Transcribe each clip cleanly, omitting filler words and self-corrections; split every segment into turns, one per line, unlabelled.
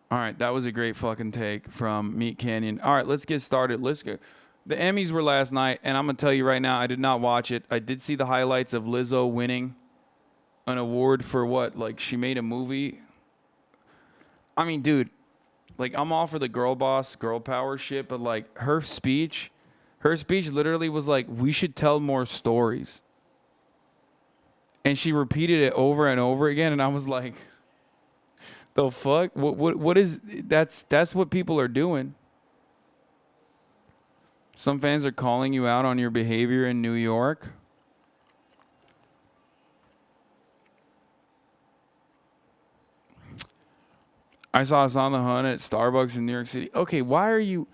All right, that was a great fucking take from Meat Canyon. All right, let's get started. Let's go. The Emmys were last night, and I'm gonna tell you right now, I did not watch it. I did see the highlights of Lizzo winning an award for what? Like she made a movie. I mean, dude, like I'm all for the girl boss, girl power shit, but like her speech literally was like, we should tell more stories. And she repeated it over and over again, and I was like, the fuck? What is that's what people are doing. Some fans are calling you out on your behavior in New York. I saw us on the hunt at Starbucks in New York City. Okay, why are you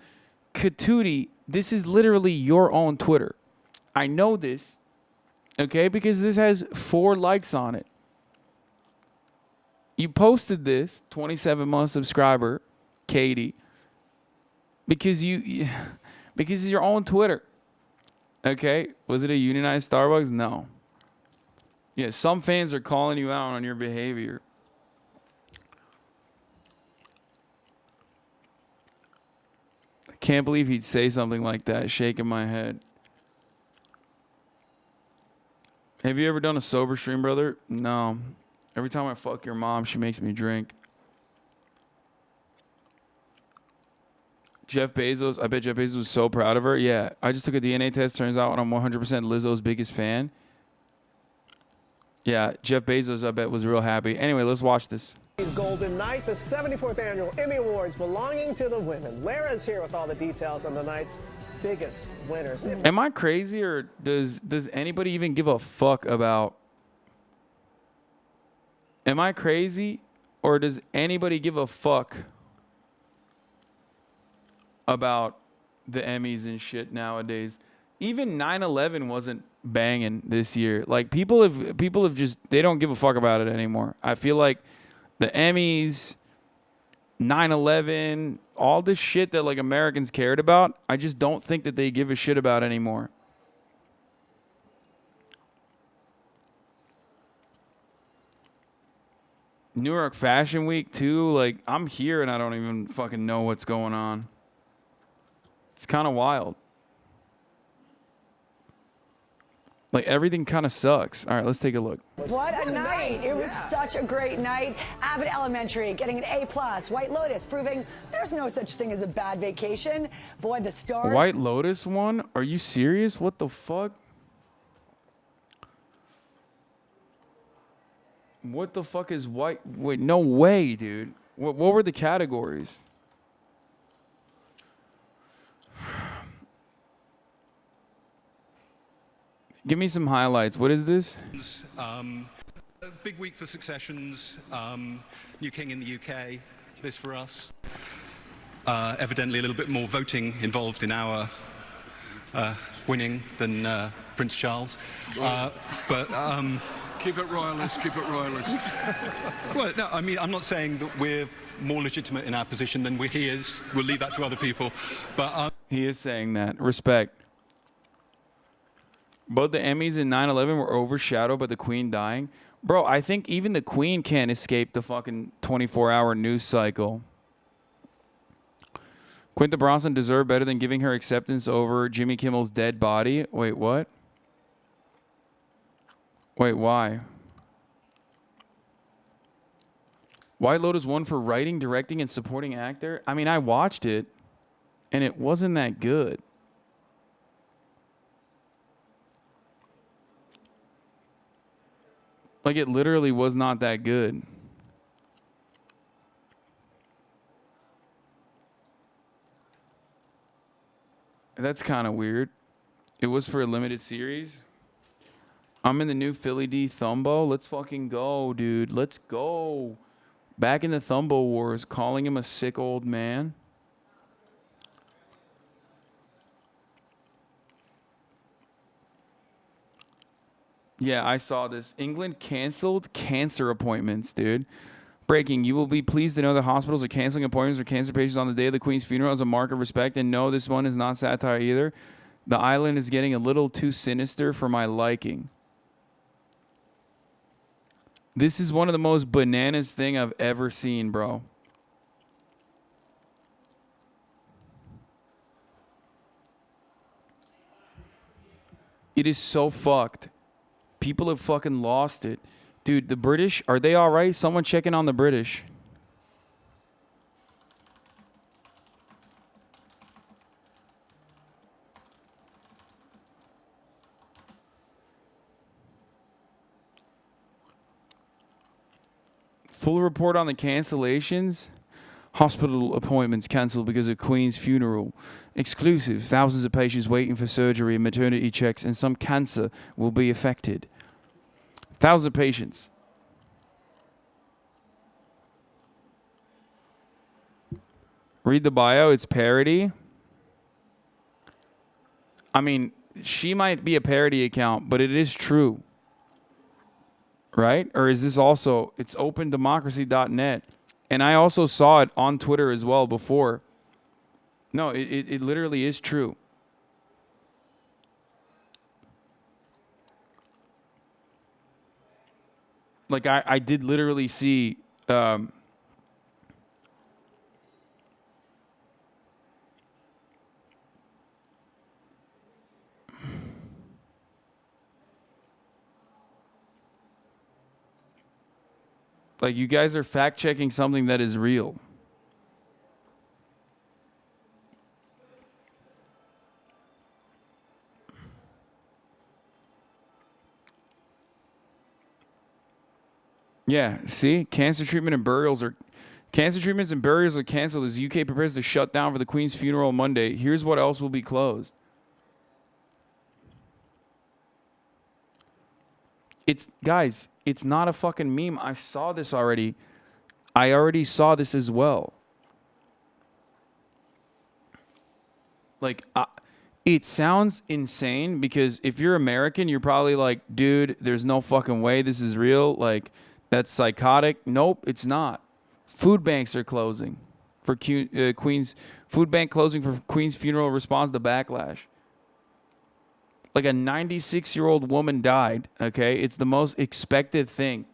Katootie? This is literally your own Twitter. I know this, okay, because this has 4 likes on it. You posted this, 27-month subscriber, Katie, because because it's your own Twitter. Okay? Was it a unionized Starbucks? No. Yeah, some fans are calling you out on your behavior. I can't believe he'd say something like that, shaking my head. Have you ever done a sober stream, brother? No. Every time I fuck your mom, she makes me drink. Jeff Bezos, I bet Jeff Bezos was so proud of her. Yeah, I just took a DNA test. Turns out I'm 100% Lizzo's biggest fan. Yeah, Jeff Bezos, I bet, was real happy. Anyway, let's watch this.
Golden Night, the 74th annual Emmy Awards belonging to the women. Lara's here with all the details on the night's biggest winners.
Am I crazy, or does anybody even give a fuck about... Am I crazy, or does anybody give a fuck about the Emmys and shit nowadays? Even 9/11 wasn't banging this year. Like people have just, they don't give a fuck about it anymore. I feel like the Emmys, 9/11, all this shit that like Americans cared about, I just don't think that they give a shit about anymore. New York Fashion Week too, like I'm here and I don't even fucking know what's going on. It's kind of wild. Like everything kind of sucks. All right, let's take a look.
What a night. It was such a great night. Abbott Elementary getting an A+. White Lotus proving there's no such thing as a bad vacation. Boy, the stars.
White Lotus won? Are you serious? What the fuck? What the fuck is white? Wait, no way, dude. What were the categories? Give me some highlights. What is this?
A big week for successions. New king in the UK. This for us. Evidently a little bit more voting involved in our winning than Prince Charles.
Keep it royalist, keep it royalist.
Well, no, I mean, I'm not saying that we're more legitimate in our position than he is. We'll leave that to other people. But
he is saying that. Respect. Both the Emmys and 9/11 were overshadowed by the Queen dying. Bro, I think even the Queen can't escape the fucking 24-hour news cycle. Quinta Brunson deserved better than giving her acceptance over Jimmy Kimmel's dead body. Wait, what? Wait, why? White Lotus won for writing, directing, and supporting actor. I mean, I watched it, and it wasn't that good. Like, it literally was not that good. That's kind of weird. It was for a limited series. I'm in the new Philly D Thumbo. Let's fucking go, dude. Let's go. Back in the Thumbo Wars, calling him a sick old man. Yeah, I saw this. England canceled cancer appointments, dude. Breaking. You will be pleased to know that hospitals are canceling appointments for cancer patients on the day of the Queen's funeral as a mark of respect. And no, this one is not satire either. The island is getting a little too sinister for my liking. This is one of the most bananas thing I've ever seen, bro. It is so fucked. People have fucking lost it. Dude, the British, are they all right? Someone checking on the British. Full report on the cancellations. Hospital appointments cancelled because of Queen's funeral. Exclusive. Thousands of patients waiting for surgery and maternity checks, and some cancer will be affected. Thousands of patients. Read the bio. It's parody. I mean, she might be a parody account, but it is true. Right? Or is this also, it's opendemocracy.net. And I also saw it on Twitter as well before. No, it literally is true. Like, I did literally see... like, you guys are fact-checking something that is real. Yeah, see? Cancer treatments and burials are canceled as the UK prepares to shut down for the Queen's funeral on Monday. Here's what else will be closed. Guys, it's not a fucking meme. I saw this already. I already saw this as well. Like, it sounds insane because if you're American, you're probably like, dude, there's no fucking way this is real. Like, that's psychotic. Nope, it's not. Food banks are closing for Queen's food bank closing for Queen's funeral response to backlash. Like, a 96-year-old woman died. Okay, it's the most expected thing,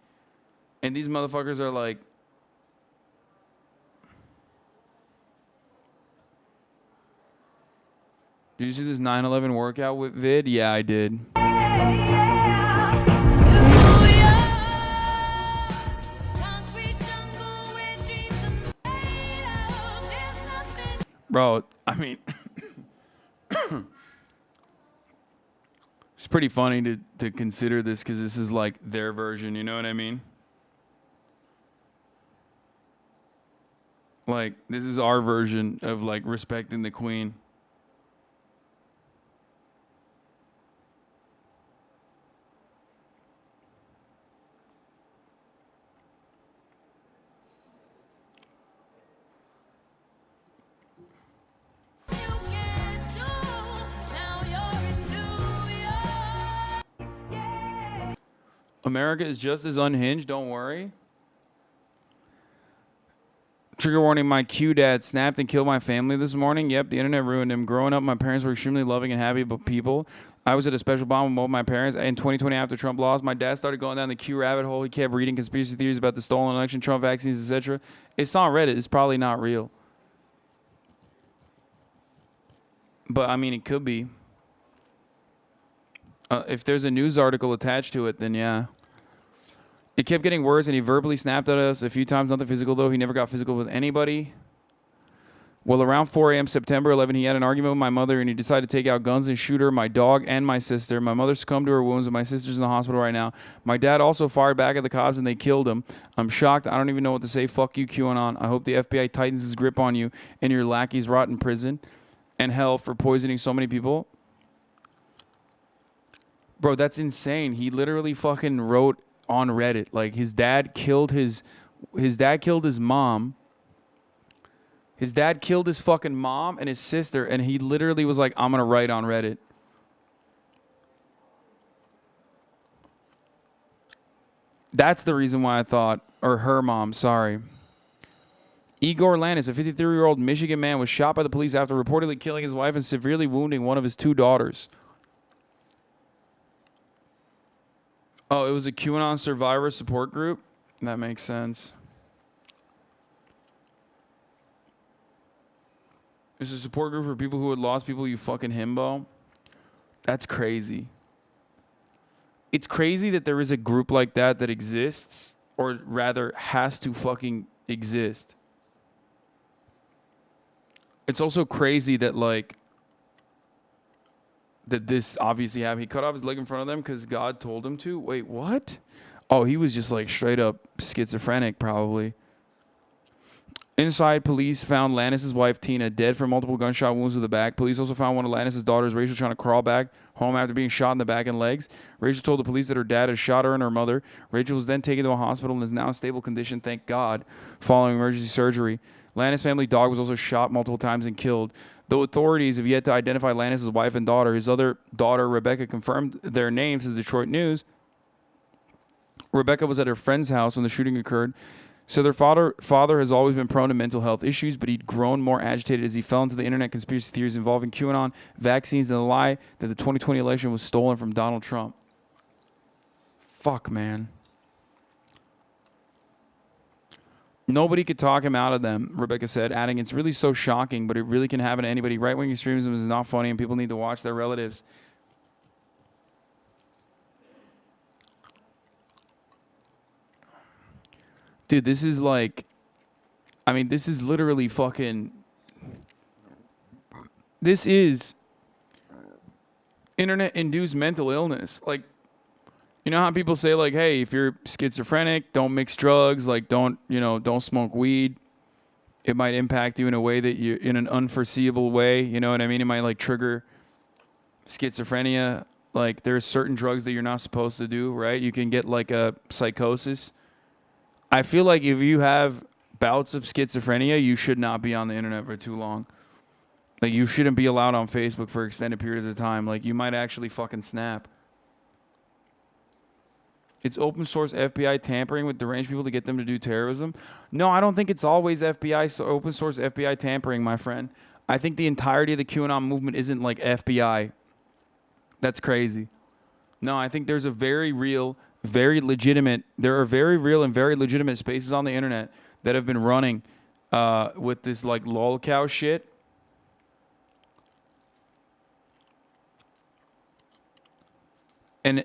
and these motherfuckers are like, did you see this 9/11 workout vid? Yeah, I did. Bro, I mean, it's pretty funny to consider this because this is like their version, you know what I mean? Like, this is our version of like respecting the Queen. America is just as unhinged, don't worry. Trigger warning, my Q dad snapped and killed my family this morning. Yep, the internet ruined him. Growing up, my parents were extremely loving and happy people. I was at a special bond with both my parents. In 2020, after Trump lost, my dad started going down the Q rabbit hole. He kept reading conspiracy theories about the stolen election, Trump vaccines, etc. It's on Reddit. It's probably not real. But, I mean, it could be. If there's a news article attached to it, then yeah. It kept getting worse, and he verbally snapped at us a few times. Nothing physical, though. He never got physical with anybody. Well, around 4 a.m. September 11, he had an argument with my mother, and he decided to take out guns and shoot her, my dog, and my sister. My mother succumbed to her wounds, and my sister's in the hospital right now. My dad also fired back at the cops, and they killed him. I'm shocked. I don't even know what to say. Fuck you, QAnon. I hope the FBI tightens its grip on you, and your lackeys rot in prison and hell for poisoning so many people. Bro, that's insane. He literally fucking wrote on Reddit, like, his dad killed his mom. His dad killed his fucking mom and his sister, and he literally was like, I'm gonna write on Reddit. That's the reason why I thought, or her mom, sorry. Igor Landis, a 53-year-old Michigan man, was shot by the police after reportedly killing his wife and severely wounding one of his two daughters. Oh, it was a QAnon survivor support group? That makes sense. It's a support group for people who had lost people, you fucking himbo. That's crazy. It's crazy that there is a group like that exists, or rather has to fucking exist. It's also crazy that like that this obviously happened. He cut off his leg in front of them because God told him to. Wait, what? Oh, he was just like straight up schizophrenic, probably. Inside, police found Lannis's wife, Tina, dead from multiple gunshot wounds to the back. Police also found one of Lannis's daughters, Rachel, trying to crawl back home after being shot in the back and legs. Rachel told the police that her dad had shot her and her mother. Rachel was then taken to a hospital and is now in stable condition, thank God, following emergency surgery. Lannis' family dog was also shot multiple times and killed. Though authorities have yet to identify Lannis' wife and daughter, his other daughter, Rebecca, confirmed their names to the Detroit News. Rebecca was at her friend's house when the shooting occurred. So their father has always been prone to mental health issues, but he'd grown more agitated as he fell into the internet conspiracy theories involving QAnon, vaccines, and the lie that the 2020 election was stolen from Donald Trump. Fuck, man. Nobody could talk him out of them, Rebecca said, adding, it's really so shocking, but it really can happen to anybody. Right-wing extremism is not funny, and people need to watch their relatives. Dude, this is like, I mean, this is literally fucking, this is internet-induced mental illness. Like, you know how people say, like, hey, if you're schizophrenic, don't mix drugs, like, don't smoke weed. It might impact you in a way that you, in an unforeseeable way, you know what I mean? It might, like, trigger schizophrenia. Like, there's certain drugs that you're not supposed to do, right? You can get, like, a psychosis. I feel like if you have bouts of schizophrenia, you should not be on the internet for too long. Like, you shouldn't be allowed on Facebook for extended periods of time. Like, you might actually fucking snap. It's open source FBI tampering with deranged people to get them to do terrorism. No, I don't think it's always FBI, so open source FBI tampering, my friend. I think the entirety of the QAnon movement isn't like FBI. That's crazy. No, I think there's a very real, very legitimate, there are very real and very legitimate spaces on the internet that have been running with this like lolcow shit. And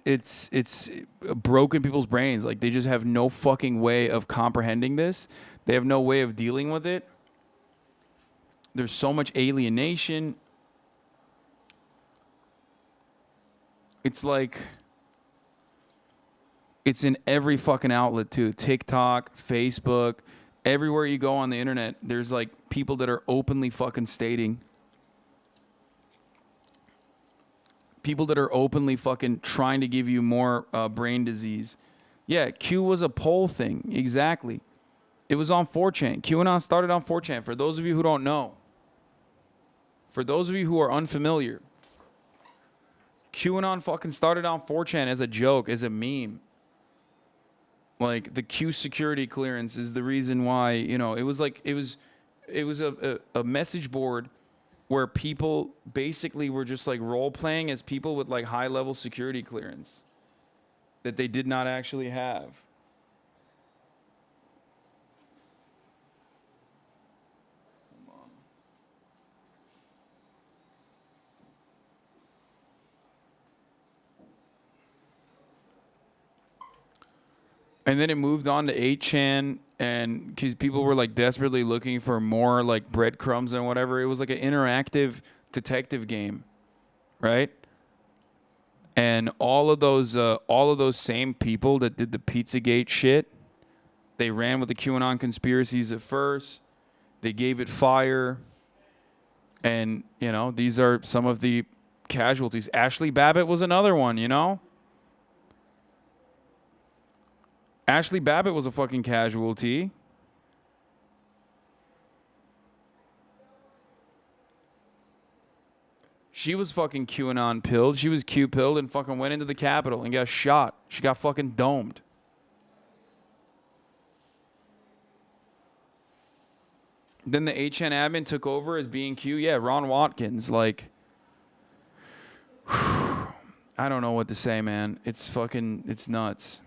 it's broken people's brains. Like, they just have no fucking way of comprehending this. They have no way of dealing with it. There's so much alienation. It's like, it's in every fucking outlet too. TikTok, Facebook, everywhere you go on the internet, there's like people that are openly fucking stating. People that are openly fucking trying to give you more brain disease. Yeah, Q was a poll thing. Exactly. It was on 4chan. QAnon started on 4chan. For those of you who don't know. For those of you who are unfamiliar. QAnon fucking started on 4chan as a joke, as a meme. Like, the Q security clearance is the reason why, you know, it was like, it was a message board where people basically were just like role playing as people with like high level security clearance that they did not actually have. And then it moved on to 8chan, and because people were like desperately looking for more like breadcrumbs and whatever. It was like an interactive detective game, right? And all of those same people that did the Pizzagate shit, they ran with the QAnon conspiracies at first. They gave it fire. And, you know, these are some of the casualties. Ashley Babbitt was another one, you know? Ashley Babbitt was a fucking casualty. She was fucking QAnon pilled. She was Q pilled and fucking went into the Capitol and got shot. She got fucking domed. Then the HN admin took over as being Q. Yeah, Ron Watkins. Like, I don't know what to say, man. It's fucking, it's nuts.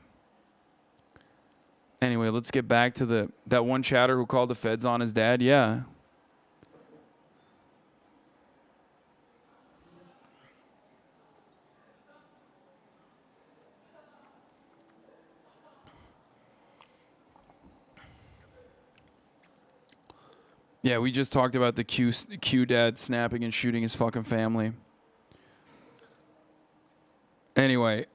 Anyway, let's get back to that one chatter who called the feds on his dad. Yeah. Yeah, we just talked about the Q dad snapping and shooting his fucking family. Anyway,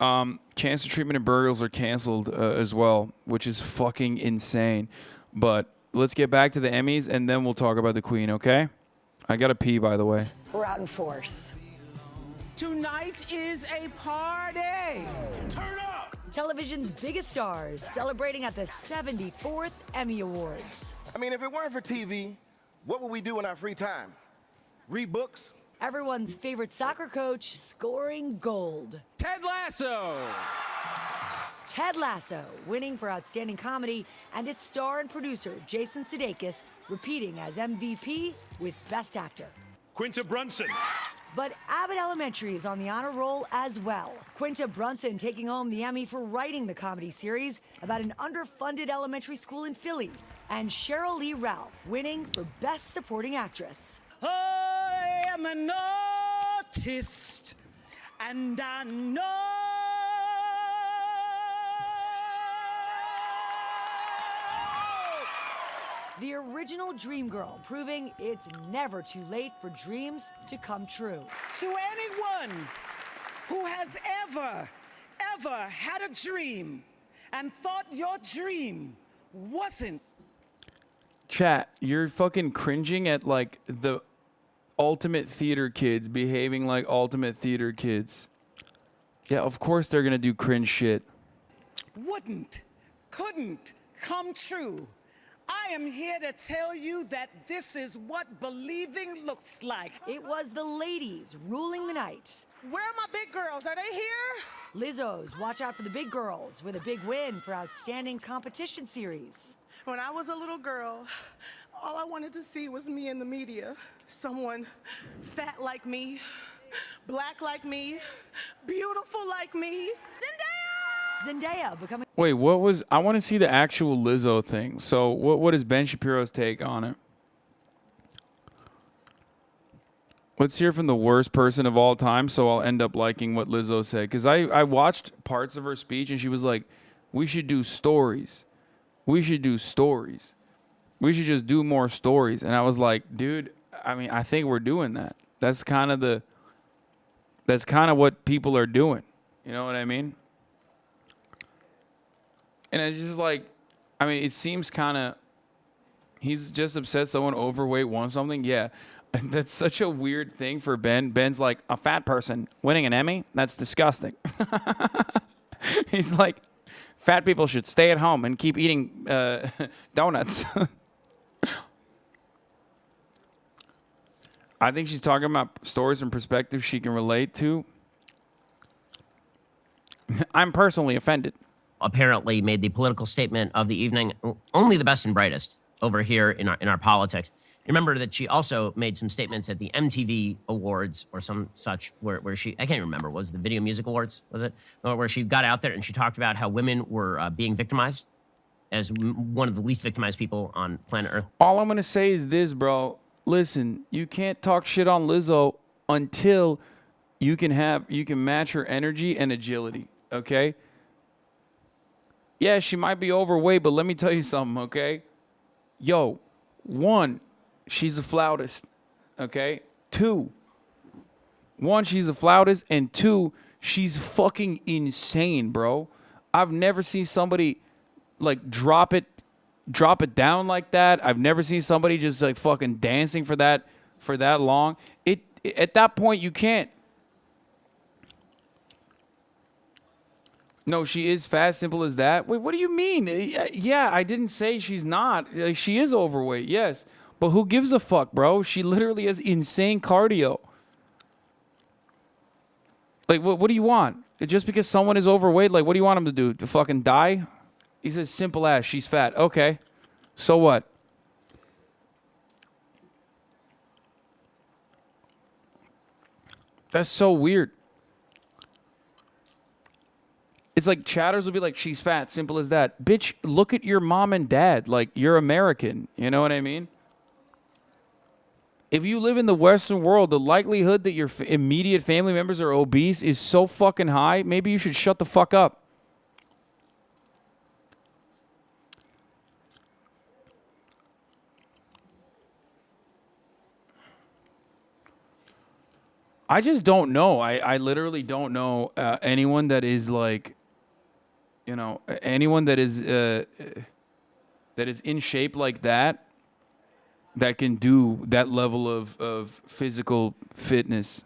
cancer treatment and burials are canceled as well, which is fucking insane. But let's get back to the Emmys, and then we'll talk about the Queen, okay? I gotta pee, by the way.
We're out in force.
Tonight is a party. Turn up!
Television's biggest stars celebrating at the 74th Emmy Awards.
I mean, if it weren't for TV, what would we do in our free time? Read books?
Everyone's favorite soccer coach scoring gold.
Ted Lasso.
Ted Lasso winning for Outstanding Comedy, and its star and producer Jason Sudeikis repeating as MVP with Best Actor.
Quinta Brunson.
But Abbott Elementary is on the honor roll as well. Quinta Brunson taking home the Emmy for writing the comedy series about an underfunded elementary school in Philly, and Cheryl Lee Ralph winning for Best Supporting Actress.
I am an artist, and I know
The original Dream Girl, proving it's never too late for dreams to come true.
to anyone who has ever had a dream and thought your dream wasn't.
Chat, you're fucking cringing at like the ultimate theater kids behaving like ultimate theater kids. Yeah, of course they're gonna do cringe shit.
Couldn't come true. I am here to tell you that this is what believing looks like.
It was the ladies ruling the night.
Where are my big girls? Are they here?
Lizzo's Watch Out for the Big Girls with a big win for Outstanding Competition Series.
When I was a little girl, all I wanted to see was me in the media. Someone fat like me, black like me, beautiful like me.
Zendaya becoming
Wait, what was? I want to see the actual Lizzo thing. So, what is Ben Shapiro's take on it? Let's hear from the worst person of all time, so I'll end up liking what Lizzo said. Because I watched parts of her speech, and she was like, we should do stories. We should do stories. We should just do more stories. And I was like, dude, I mean, I think we're doing that. That's kind of what people are doing. You know what I mean? And it's just like, I mean, it seems kind of, he's just upset someone overweight won something. Yeah. That's such a weird thing for Ben. Ben's like, a fat person winning an Emmy? That's disgusting. He's like, fat people should stay at home and keep eating donuts. I think she's talking about stories and perspectives she can relate to. I'm personally offended.
Apparently made the political statement of the evening, only the best and brightest over here in our politics. Remember that she also made some statements at the MTV Awards or some such where she, I can't remember, was the Video Music Awards, was it? Where she got out there and she talked about how women were being victimized as one of the least victimized people on planet Earth.
All I'm going to say is this, bro. Listen, you can't talk shit on Lizzo until you can match her energy and agility, okay? Yeah, she might be overweight, but let me tell you something, okay? Yo, one, she's a flautist, okay? Two, she's a flautist, and two, she's fucking insane, bro. I've never seen somebody like drop it down like that. I've never seen somebody just like fucking dancing for that long. At that point you can't. No, she is fat, simple as that. Wait, what do you mean? Yeah, I didn't say she's not. Like, she is overweight, yes. But who gives a fuck, bro? She literally has insane cardio. Like, what do you want? Just because someone is overweight, like, what do you want them to do? To fucking die? He says, simple as, she's fat. Okay. So what? That's so weird. It's like chatters will be like, she's fat, simple as that. Bitch, look at your mom and dad. Like, you're American. You know what I mean? If you live in the Western world, the likelihood that your immediate family members are obese is so fucking high, maybe you should shut the fuck up. I just don't know. I literally don't know anyone that is like, you know, anyone that is in shape like that can do that level of physical fitness.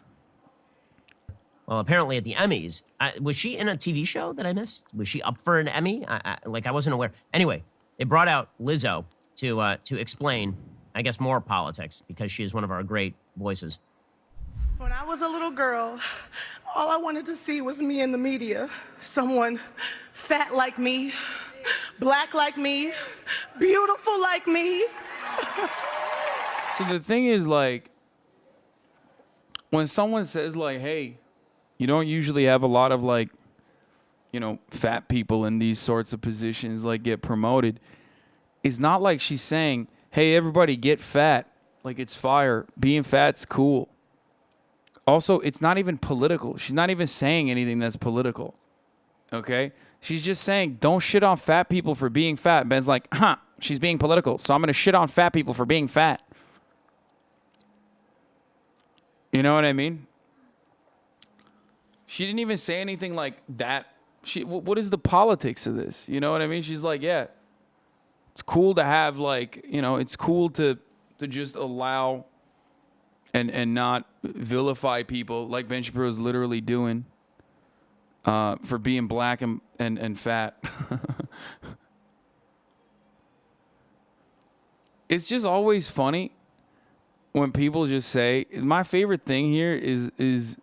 Well, apparently at the Emmys, was she in a TV show that I missed? Was she up for an Emmy? I wasn't aware. Anyway, they brought out Lizzo to explain, I guess, more politics because she is one of our great voices.
When I was a little girl, all I wanted to see was me in the media. Someone fat like me, black like me, beautiful like me.
So the thing is, like, when someone says, like, hey, you don't usually have a lot of, like, you know, fat people in these sorts of positions, like, get promoted. It's not like she's saying, hey, everybody get fat. Like, it's fire. Being fat's cool. Also, it's not even political. She's not even saying anything that's political. Okay? She's just saying, don't shit on fat people for being fat. Ben's like, she's being political, so I'm going to shit on fat people for being fat. You know what I mean? She didn't even say anything like that. What is the politics of this? You know what I mean? She's like, yeah, it's cool to have, like, you know, it's cool to just allow and not vilify people like Ben Shapiro is literally doing for being black and fat. It's just always funny when people just say, my favorite thing here is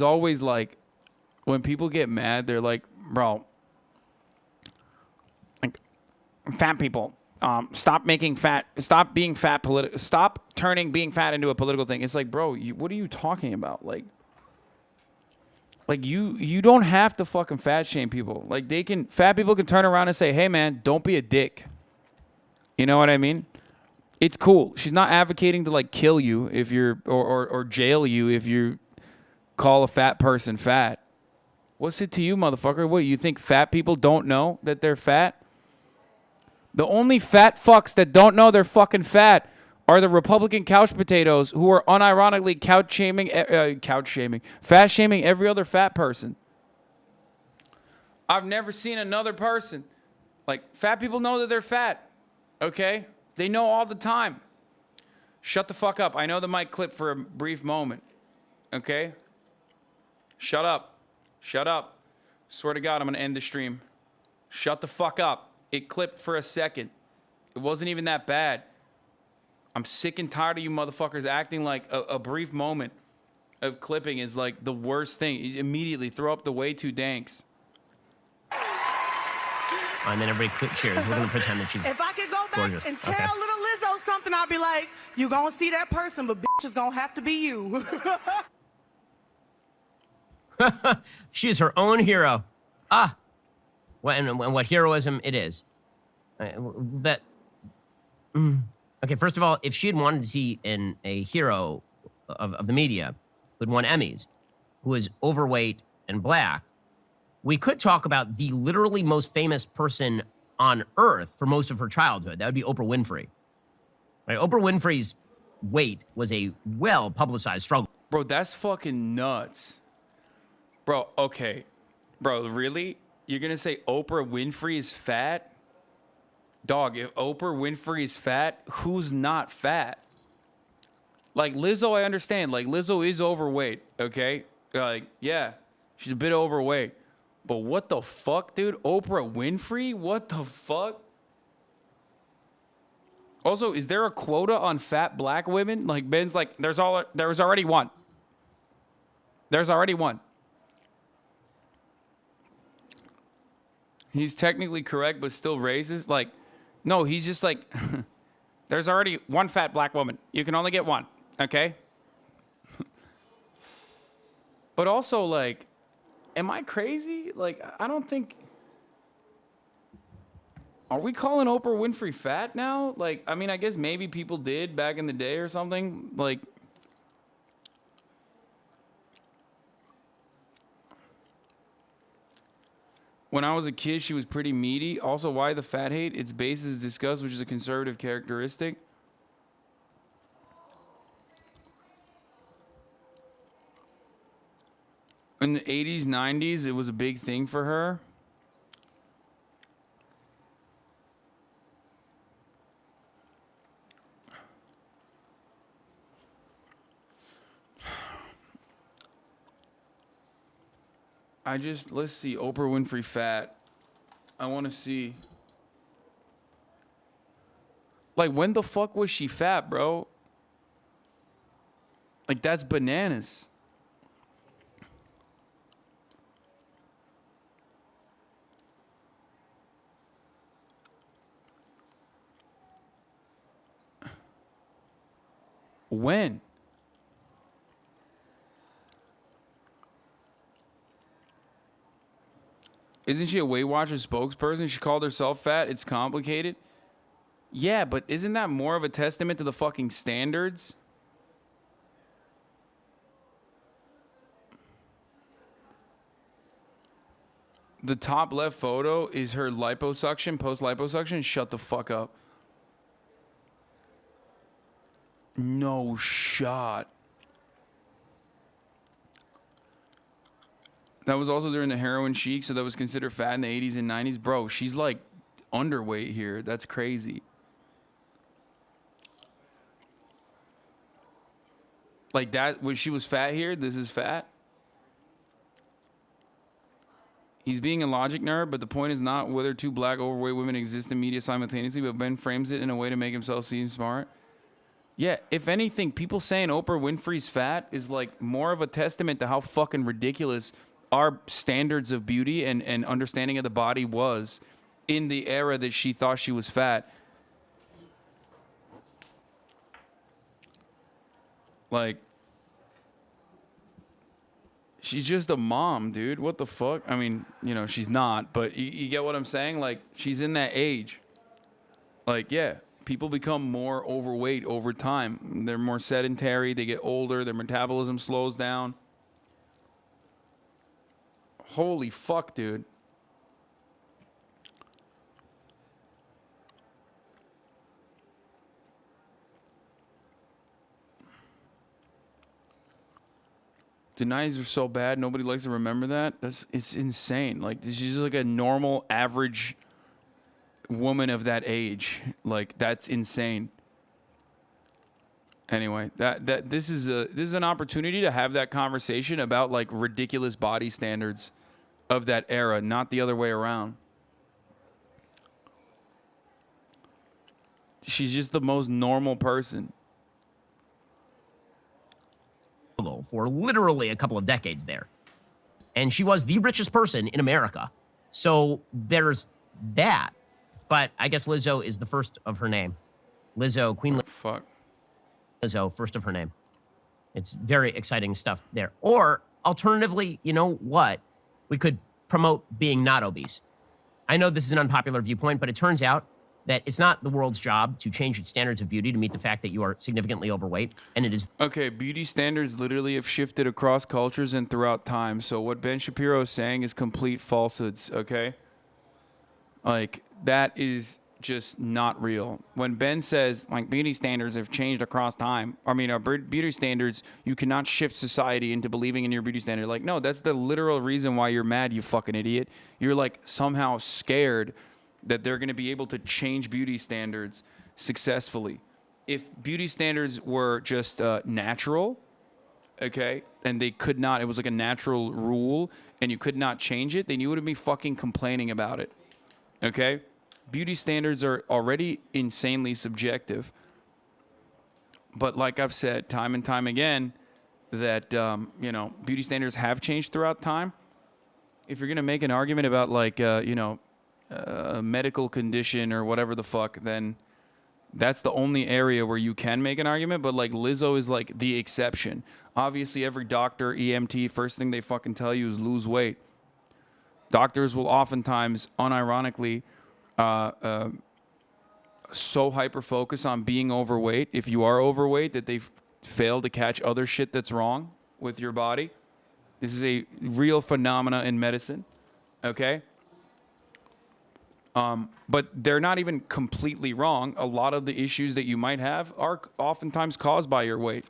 always like when people get mad, they're like, bro, like, fat people, stop being fat, stop turning being fat into a political thing. It's like, bro, what are you talking about? Like you don't have to fucking fat shame people. Like, fat people can turn around and say, hey man, don't be a dick. You know what I mean? It's cool. She's not advocating to, like, kill you if you're or jail you if you call a fat person fat. What's it to you, motherfucker? What, you think fat people don't know that they're fat? The only fat fucks that don't know they're fucking fat are the Republican couch potatoes who are unironically fat shaming every other fat person. I've never seen another person. Like, fat people know that they're fat, okay? They know all the time. Shut the fuck up. I know the mic clipped for a brief moment, okay? Shut up. Shut up. Swear to God, I'm going to end the stream. Shut the fuck up. It clipped for a second. It wasn't even that bad. I'm sick and tired of you motherfuckers acting like a brief moment of clipping is like the worst thing. You immediately throw up the way too danks.
And then everybody cheers. We're going to pretend that she's
If I could go back
gorgeous.
and tell
Okay.
little Lizzo something, I'd be like, you gonna see that person, but bitch is gonna have to be you.
She's her own hero. And what heroism it is. Okay, first of all, if she had wanted to see a hero of the media who'd won Emmys, who is overweight and black, we could talk about the literally most famous person on earth for most of her childhood. That would be Oprah Winfrey. Right? Oprah Winfrey's weight was a well-publicized struggle.
Bro, that's fucking nuts. Bro, okay. Bro, really? You're going to say Oprah Winfrey is fat? Dog, if Oprah Winfrey is fat, who's not fat? Like, Lizzo, I understand. Like, Lizzo is overweight, okay? Like, yeah, she's a bit overweight. But what the fuck, dude? Oprah Winfrey? What the fuck? Also, is there a quota on fat black women? Like, Ben's like, there's already one. There's already one. He's technically correct, but still racist. Like, no, he's just like, there's already one fat black woman. You can only get one, okay? But also, like, am I crazy? Like, I don't think... Are we calling Oprah Winfrey fat now? Like, I mean, I guess maybe people did back in the day or something. Like... When I was a kid, she was pretty meaty. Also, why the fat hate? Its base is disgust, which is a conservative characteristic. In the 80s, 90s, it was a big thing for her. Let's see, Oprah Winfrey fat. I want to see. Like, when the fuck was she fat, bro? Like, that's bananas. When? Isn't she a Weight Watchers spokesperson? She called herself fat. It's complicated. Yeah, but isn't that more of a testament to the fucking standards? The top left photo is her liposuction, post-liposuction. Shut the fuck up. No shot. That was also during the heroin chic, so that was considered fat in the 80s and 90s. Bro, she's like underweight here. That's crazy. Like that, when she was fat here, this is fat. He's being a logic nerd, but the point is not whether two black overweight women exist in media simultaneously, but Ben frames it in a way to make himself seem smart. Yeah, if anything, people saying Oprah Winfrey's fat is like more of a testament to how fucking ridiculous our standards of beauty and understanding of the body was in the era that she thought she was fat. Like, she's just a mom, dude. What the fuck? I mean, you know, she's not, but you get what I'm saying? Like, she's in that age. Like, yeah, people become more overweight over time. They're more sedentary. They get older. Their metabolism slows down. Holy fuck, dude. The 90s were so bad, nobody likes to remember that. It's insane. Like, she's like a normal, average woman of that age. Like, that's insane. Anyway, this is an opportunity to have that conversation about like ridiculous body standards of that era, not the other way around. She's just the most normal person.
For literally a couple of decades there. And she was the richest person in America. So there's that. But I guess Lizzo is the first of her name. Lizzo, Queen Lizzo, first of her name. It's very exciting stuff there. Or alternatively, you know what? We could promote being not obese. I know this is an unpopular viewpoint, but it turns out that it's not the world's job to change its standards of beauty to meet the fact that you are significantly overweight. And it is.
Okay, beauty standards literally have shifted across cultures and throughout time. So what Ben Shapiro is saying is complete falsehoods, okay? Like, that is just not real. When Ben says, like, beauty standards have changed across time, I mean, our beauty standards, you cannot shift society into believing in your beauty standard. Like, no, that's the literal reason why you're mad, you fucking idiot. You're, like, somehow scared that they're going to be able to change beauty standards successfully. If beauty standards were just natural, okay, and they could not, it was like a natural rule, and you could not change it, then you wouldn't be fucking complaining about it, okay? Beauty standards are already insanely subjective. But like I've said time and time again, that, you know, beauty standards have changed throughout time. If you're going to make an argument about, like, you know, a medical condition or whatever the fuck, then that's the only area where you can make an argument. But like Lizzo is like the exception. Obviously, every doctor, EMT, first thing they fucking tell you is lose weight. Doctors will oftentimes, unironically, so hyper focus on being overweight, if you are overweight, that they fail to catch other shit that's wrong with your body. This is a real phenomena in medicine, okay? But they're not even completely wrong. A lot of the issues that you might have are oftentimes caused by your weight.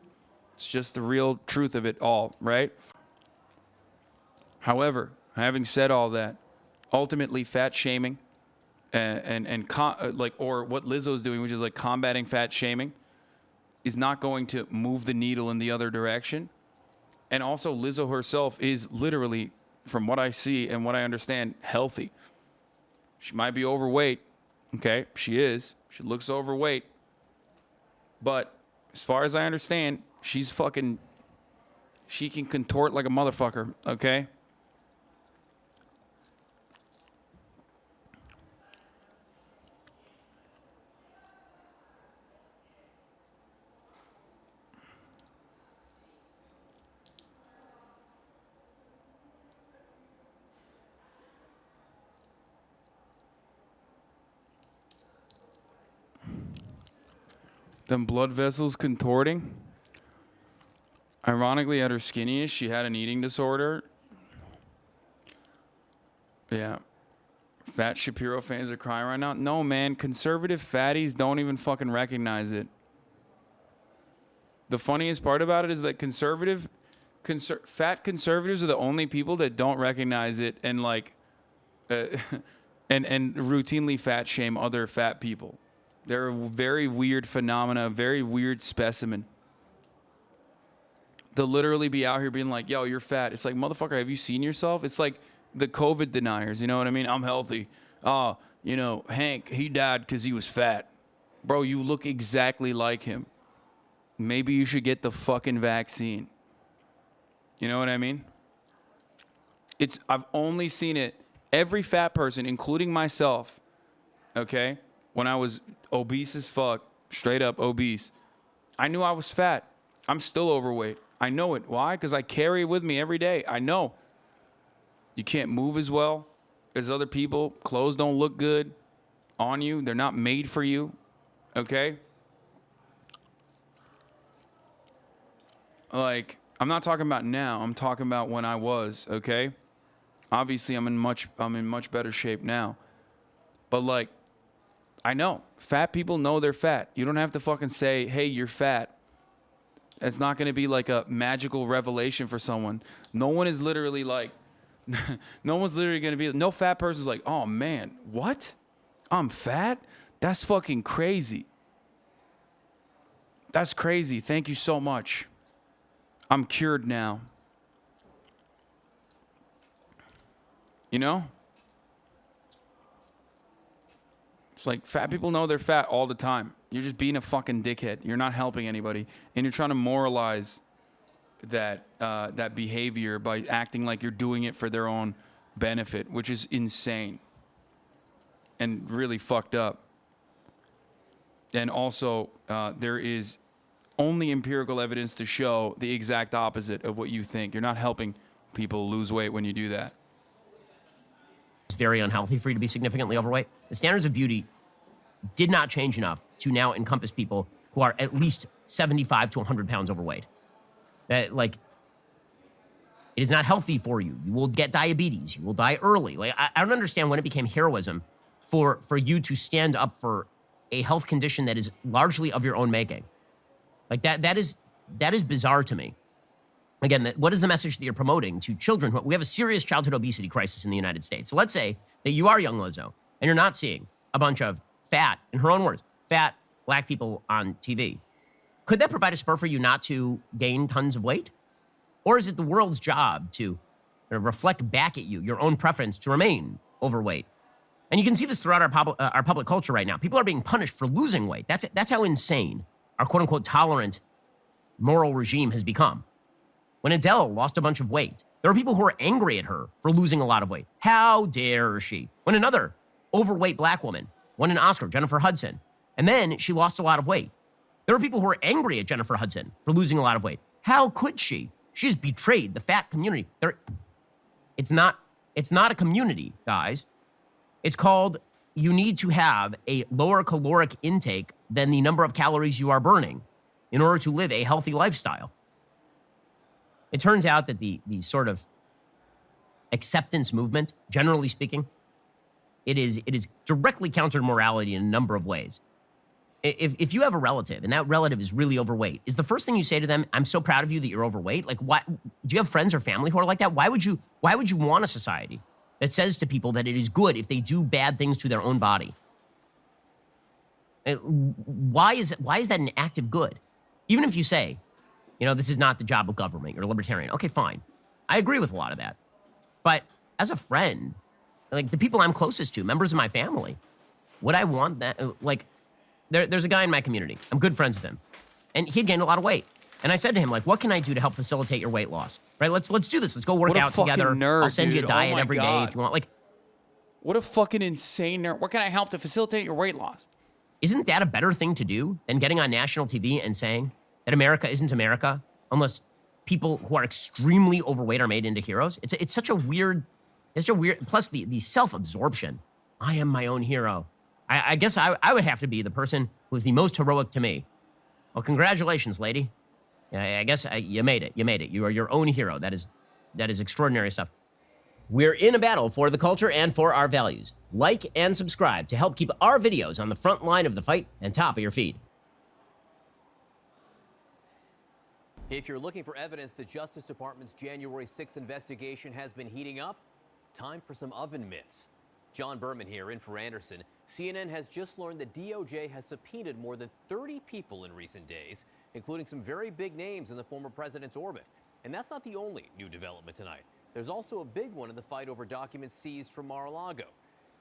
It's just the real truth of it all, right? However, having said all that, ultimately fat shaming or what Lizzo's doing, which is like combating fat shaming, is not going to move the needle in the other direction. And also, Lizzo herself is literally, from what I see and what I understand, healthy. She might be overweight. Okay, she is. She looks overweight. But as far as I understand, she can contort like a motherfucker, okay? Them blood vessels contorting. Ironically, at her skinniest, she had an eating disorder. Yeah. Fat Shapiro fans are crying right now. No, man. Conservative fatties don't even fucking recognize it. The funniest part about it is that fat conservatives are the only people that don't recognize it and and routinely fat shame other fat people. They're a very weird phenomena, a very weird specimen. They'll literally be out here being like, yo, you're fat. It's like, motherfucker, have you seen yourself? It's like the COVID deniers, you know what I mean? I'm healthy. Oh, Hank, he died because he was fat. Bro, you look exactly like him. Maybe you should get the fucking vaccine. You know what I mean? I've only seen it, every fat person, including myself, okay? When I was obese as fuck, straight up obese, I knew I was fat. I'm still overweight. I know it. Why? Because I carry it with me every day. I know. You can't move as well as other people. Clothes don't look good on you. They're not made for you. Okay? Like, I'm not talking about now. I'm talking about when I was, okay? Obviously, I'm in much better shape now. But like, I know. Fat people know they're fat. You don't have to fucking say, hey, you're fat. It's not going to be like a magical revelation for someone. No one is literally like, no one's literally going to be, no fat person's like, oh man, what? I'm fat? That's fucking crazy. That's crazy. Thank you so much. I'm cured now. You know? It's like fat people know they're fat all the time. You're just being a fucking dickhead. You're not helping anybody. And you're trying to moralize that behavior by acting like you're doing it for their own benefit, which is insane and really fucked up. And also, there is only empirical evidence to show the exact opposite of what you think. You're not helping people lose weight when you do that.
It's very unhealthy for you to be significantly overweight. The standards of beauty did not change enough to now encompass people who are at least 75 to 100 pounds overweight. It is not healthy for you. You will get diabetes. You will die early. I don't understand when it became heroism for you to stand up for a health condition that is largely of your own making. That is bizarre to me. Again, what is the message that you're promoting to children? We have a serious childhood obesity crisis in the United States. So let's say that you are young Lizzo and you're not seeing a bunch of fat, in her own words, fat black people on TV. Could that provide a spur for you not to gain tons of weight? Or is it the world's job to reflect back at you your own preference to remain overweight? And you can see this throughout our public culture right now. People are being punished for losing weight. That's how insane our quote-unquote tolerant moral regime has become. When Adele lost a bunch of weight, there were people who were angry at her for losing a lot of weight. How dare she? When another overweight black woman won an Oscar, Jennifer Hudson, and then she lost a lot of weight, there were people who were angry at Jennifer Hudson for losing a lot of weight. How could she? She has betrayed the fat community. It's not a community, guys. It's called, you need to have a lower caloric intake than the number of calories you are burning in order to live a healthy lifestyle. It turns out that the sort of acceptance movement, generally speaking, it is directly counter to morality in a number of ways. If you have a relative and that relative is really overweight, is the first thing you say to them, "I'm so proud of you that you're overweight"? Like, why do you have friends or family who are like that? Why would you want a society that says to people that it is good if they do bad things to their own body? Why is that an act of good? Even if you say, this is not the job of government, you're a libertarian. Okay, fine. I agree with a lot of that. But as a friend, like the people I'm closest to, members of my family, would I want that? Like, there's a guy in my community. I'm good friends with him. And he had gained a lot of weight. And I said to him, like, what can I do to help facilitate your weight loss? Right? Let's do this. Let's go work out together.
Nerd,
I'll send you a
dude.
diet
oh my
every
God.
day if you want. Like,
what a fucking insane nerd. What can I help to facilitate your weight loss?
isn't that a better thing to do than getting on national TV and saying that America isn't America unless people who are extremely overweight are made into heroes? It's such a weird, plus the self-absorption. I am my own hero. I guess I would have to be the person who's the most heroic to me. Well, congratulations, lady. I guess you made it. You made it. You are your own hero. That is extraordinary stuff. We're in a battle for the culture and for our values. Like and subscribe to help keep our videos on the front line of the fight and top of your feed.
If you're looking for evidence the Justice Department's January 6th investigation has been heating up, time for some oven mitts. John Berman here in for Anderson. CNN has just learned the DOJ has subpoenaed more than 30 people in recent days, including some very big names in the former president's orbit. And that's not the only new development tonight. There's also a big one in the fight over documents seized from Mar-a-Lago.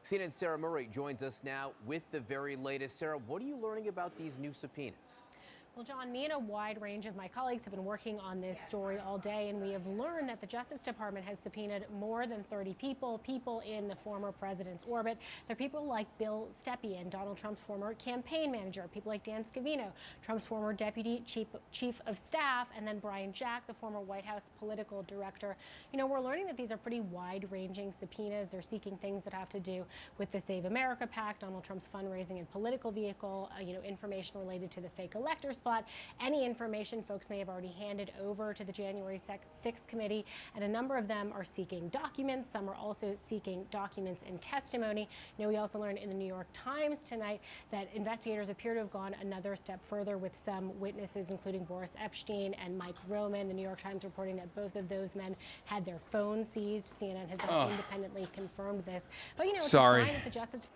CNN's Sarah Murray joins us now with the very latest. Sarah, what are you learning about these new subpoenas?
Well, John, me and a wide range of my colleagues have been working on this story all day, and we have learned that the Justice Department has subpoenaed more than 30 people in the former president's orbit. They're people like Bill Stepien, Donald Trump's former campaign manager, people like Dan Scavino, Trump's former deputy chief of staff, and then Brian Jack, the former White House political director. You know, we're learning that these are pretty wide-ranging subpoenas. They're seeking things that have to do with the Save America PAC, Donald Trump's fundraising and political vehicle, information related to the fake electors plot, any information folks may have already handed over to the January 6th committee, and a number of them are seeking documents. Some are also seeking documents and testimony. We also learned in the New York Times tonight that investigators appear to have gone another step further with some witnesses, including Boris Epstein and Mike Roman. The New York Times reporting that both of those men had their phones seized. CNN has not independently confirmed this. But, it's a sign that the Justice...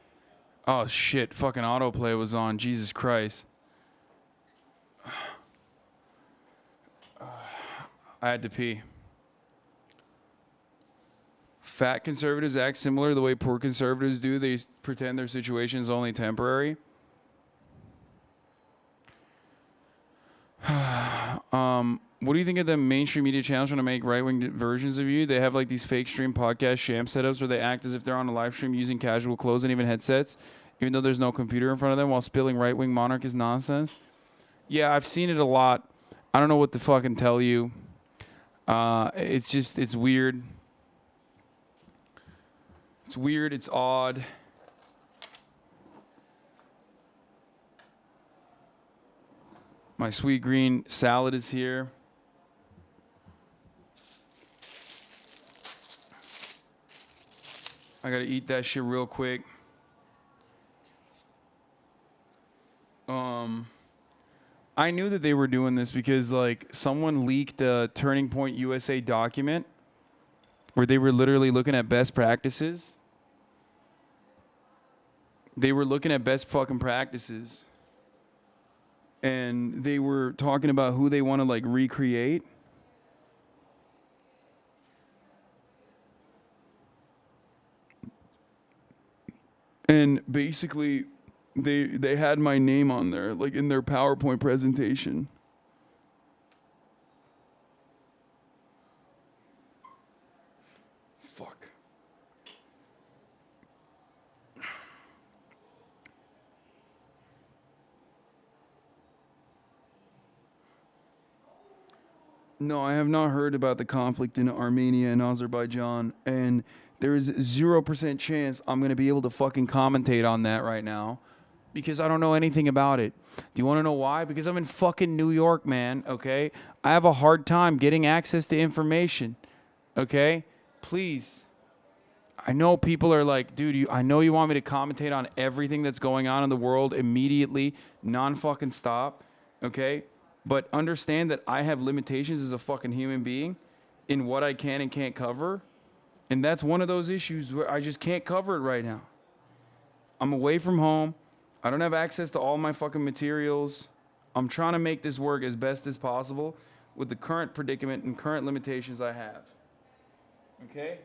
Oh, shit. Fucking autoplay was on. Jesus Christ. I had to pee. Fat conservatives act similar to the way poor conservatives do. They pretend their situation is only temporary. What do you think of the mainstream media channels trying to make right-wing versions of you? They have like these fake stream podcast sham setups where they act as if they're on a live stream using casual clothes and even headsets, even though there's no computer in front of them, while spilling right-wing monarchist nonsense. Yeah, I've seen it a lot. I don't know what to fucking tell you. It's weird. It's weird. It's odd. My sweet green salad is here. I gotta eat that shit real quick. I knew that they were doing this because, like, someone leaked a Turning Point USA document where they were literally looking at best practices. They were looking at best fucking practices. And they were talking about who they want to, like, recreate. And basically... They had my name on there, like in their PowerPoint presentation. Fuck. No, I have not heard about the conflict in Armenia and Azerbaijan, and there is 0% chance I'm going to be able to fucking commentate on that right now. Because I don't know anything about it. Do you want to know why? Because I'm in fucking New York, man, okay? I have a hard time getting access to information, okay? Please. I know people are like, dude, I know you want me to commentate on everything that's going on in the world immediately, non-fucking stop, okay? But understand that I have limitations as a fucking human being in what I can and can't cover. And that's one of those issues where I just can't cover it right now. I'm away from home. I don't have access to all my fucking materials. I'm trying to make this work as best as possible with the current predicament and current limitations I have. Okay?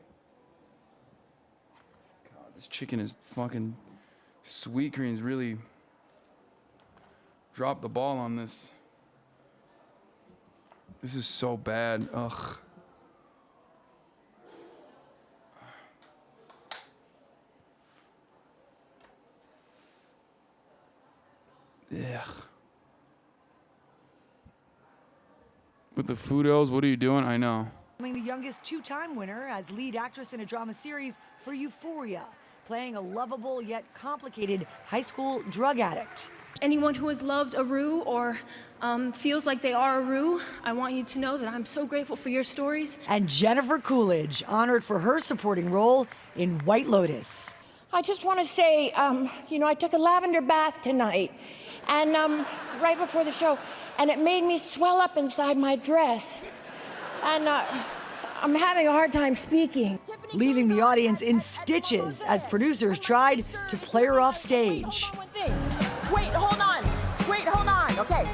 God, this chicken is fucking... Sweetgreen's really dropped the ball on this. This is so bad. Ugh. Yeah. With the Foodos, what are you doing? I know.
The youngest two-time winner as lead actress in a drama series for Euphoria, playing a lovable yet complicated high school drug addict.
Anyone who has loved a Rue or feels like they are a Rue, I want you to know that I'm so grateful for your stories.
And Jennifer Coolidge, honored for her supporting role in White Lotus.
I just want to say, I took a lavender bath tonight, and right before the show, and it made me swell up inside my dress. And I'm having a hard time speaking.
Leaving the audience in stitches as producers tried to play her off stage.
Wait, hold on. Okay.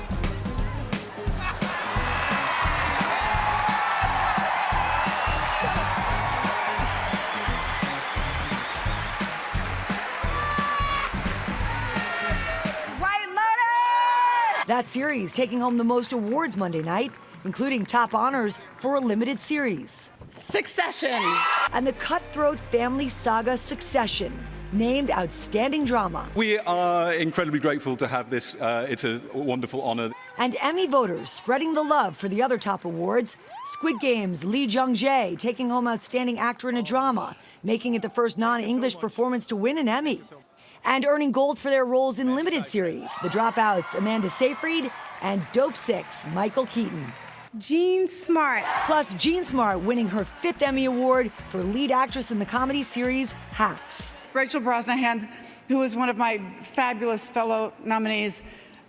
That series taking home the most awards Monday night, including top honors for a limited series.
Succession.
And the cutthroat family saga Succession, named Outstanding Drama.
We are incredibly grateful to have this. It's a wonderful honor.
And Emmy voters spreading the love for the other top awards. Squid Game's Lee Jung-jae taking home Outstanding Actor in a Drama, making it the first non-English performance to win an Emmy. And earning gold for their roles in limited series, The Dropouts, Amanda Seyfried, and Dope Six, Michael Keaton.
Jean Smart.
Plus, Jean Smart winning her 5th Emmy Award for lead actress in the comedy series Hacks.
Rachel Brosnahan, who is one of my fabulous fellow nominees,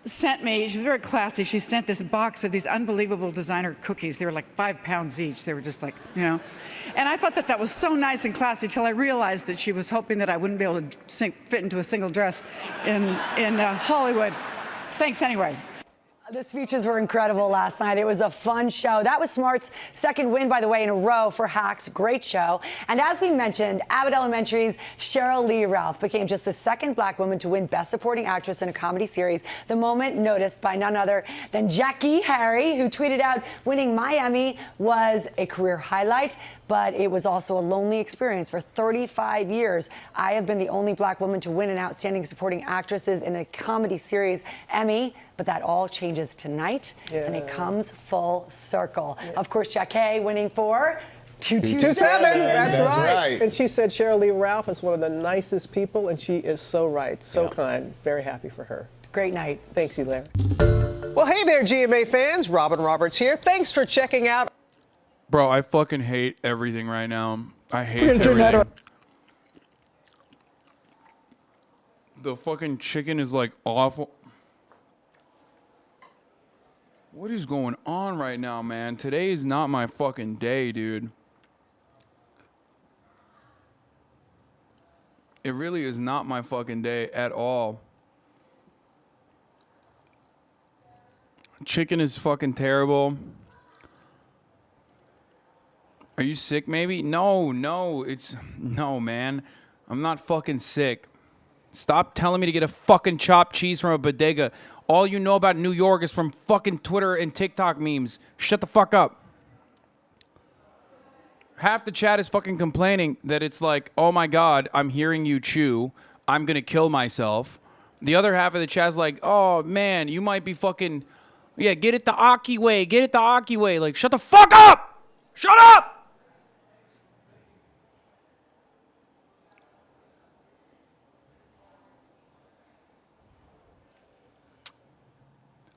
sent me, she was very classy, she sent this box of these unbelievable designer cookies. They were like 5 pounds each. They were just like, And I thought that was so nice and classy till I realized that she was hoping that I wouldn't be able to fit into a single dress in Hollywood. Thanks anyway.
The speeches were incredible last night. It was a fun show. That was Smart's second win, by the way, in a row for Hacks. Great show. And as we mentioned, Abbott Elementary's Cheryl Lee Ralph became just the second black woman to win Best Supporting Actress in a comedy series. The moment noticed by none other than Jackie Harry, who tweeted out, winning my Emmy was a career highlight, but it was also a lonely experience. For 35 years, I have been the only black woman to win an Outstanding Supporting Actresses in a comedy series Emmy. But that all changes tonight, and it comes full circle. Yeah. Of course, Jackie winning for 227.
That's right. And she said Cheryl Lee Ralph is one of the nicest people, and she is so right, so kind. Very happy for her.
Great night.
Thanks, Elaire. Well, hey there, GMA fans. Robin Roberts here. Thanks for checking out.
Bro, I fucking hate everything right now. I hate everything. The fucking chicken is like awful. What is going on right now, man? Today is not my fucking day, dude. It really is not my fucking day at all. Chicken is fucking terrible. Are you sick maybe? No, man. I'm not fucking sick. Stop telling me to get a fucking chopped cheese from a bodega. All you know about New York is from fucking Twitter and TikTok memes. Shut the fuck up. Half the chat is fucking complaining that it's like, oh my God, I'm hearing you chew. I'm gonna kill myself. The other half of the chat is like, oh man, you might be fucking, yeah, get it the Aki way. Get it the Aki way. Like, shut the fuck up! Shut up!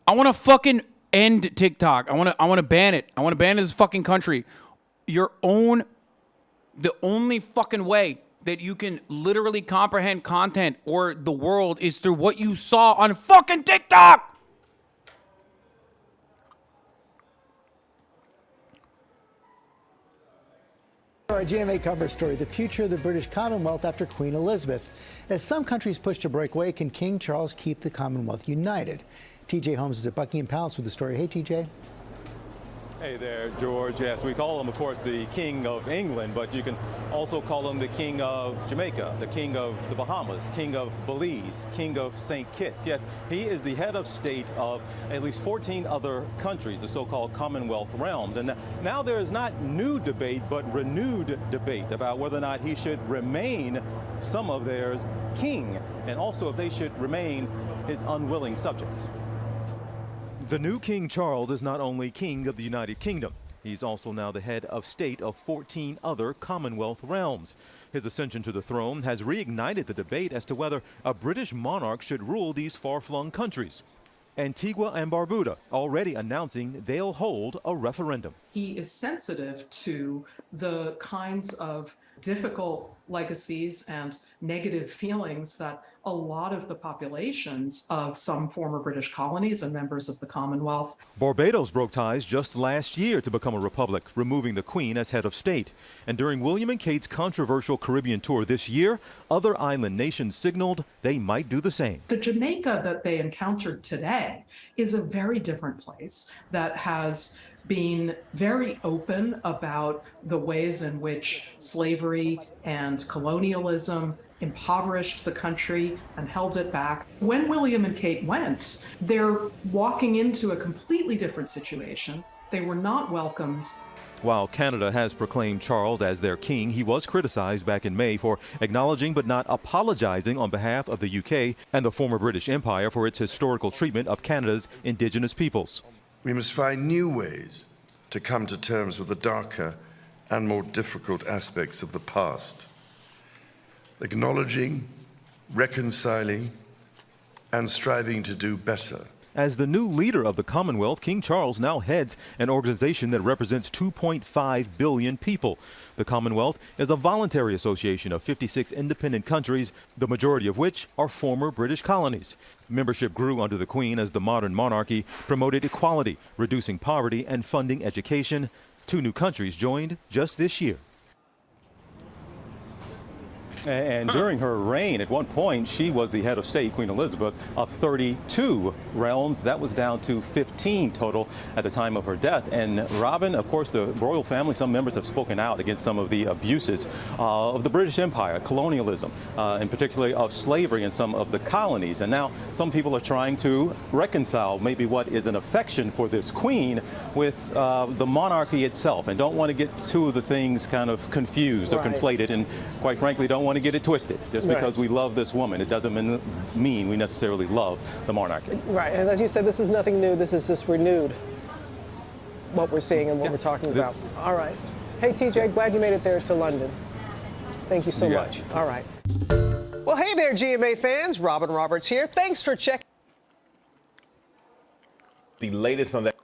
I want to fucking end TikTok. I want to ban it. I want to ban this fucking country. The only fucking way that you can literally comprehend content or the world is through what you saw on fucking TikTok.
Our GMA cover story, the future of the British Commonwealth after Queen Elizabeth. As some countries push to break away, can King Charles keep the Commonwealth united? TJ Holmes is at Buckingham Palace with the story. Hey, TJ.
Hey there, George. Yes, we call him, of course, the King of England, but you can also call him the King of Jamaica, the King of the Bahamas, King of Belize, King of St. Kitts. Yes, he is the head of state of at least 14 other countries, the so-called Commonwealth realms. And now there is not new debate, but renewed debate about whether or not he should remain some of theirs king, and also if they should remain his unwilling subjects. The new King Charles is not only King of the United Kingdom, he's also now the head of state of 14 other Commonwealth realms. His ascension to the throne has reignited the debate as to whether a British monarch should rule these far-flung countries. Antigua and Barbuda already announcing they'll hold a referendum.
He is sensitive to the kinds of difficult legacies and negative feelings that a lot of the populations of some former British colonies and members of the Commonwealth.
Barbados broke ties just last year to become a republic, removing the Queen as head of state. And during William and Kate's controversial Caribbean tour this year, other island nations signaled they might do the same.
The Jamaica that they encountered today is a very different place that has been very open about the ways in which slavery and colonialism impoverished the country and held it back. When William and Kate went, they're walking into a completely different situation. They were not welcomed.
While Canada has proclaimed Charles as their king, he was criticized back in May for acknowledging but not apologizing on behalf of the UK and the former British Empire for its historical treatment of Canada's Indigenous peoples.
We must find new ways to come to terms with the darker and more difficult aspects of the past, acknowledging, reconciling, and striving to do better.
As the new leader of the Commonwealth, King Charles now heads an organization that represents 2.5 billion people. The Commonwealth is a voluntary association of 56 independent countries, the majority of which are former British colonies. Membership grew under the Queen as the modern monarchy promoted equality, reducing poverty, and funding education. 2 new countries joined just this year. And during her reign, at one point, she was the head of state, Queen Elizabeth, of 32 realms. That was down to 15 total at the time of her death. And Robin, of course, the royal family, some members have spoken out against some of the abuses of the British Empire, colonialism, and particularly of slavery in some of the colonies. And now some people are trying to reconcile maybe what is an affection for this queen with the monarchy itself, and don't want to get two of the things kind of confused or conflated, and quite frankly, don't want to get it twisted. Just because we love this woman, it doesn't mean we necessarily love the monarchy.
Right, and as you said, this is nothing new. This is just renewed, what we're seeing and what we're talking about. All right. Hey, TJ, glad you made it there to London. Thank you so much. All right. Well, hey there, GMA fans. Robin Roberts here. Thanks for checking.
The latest on that.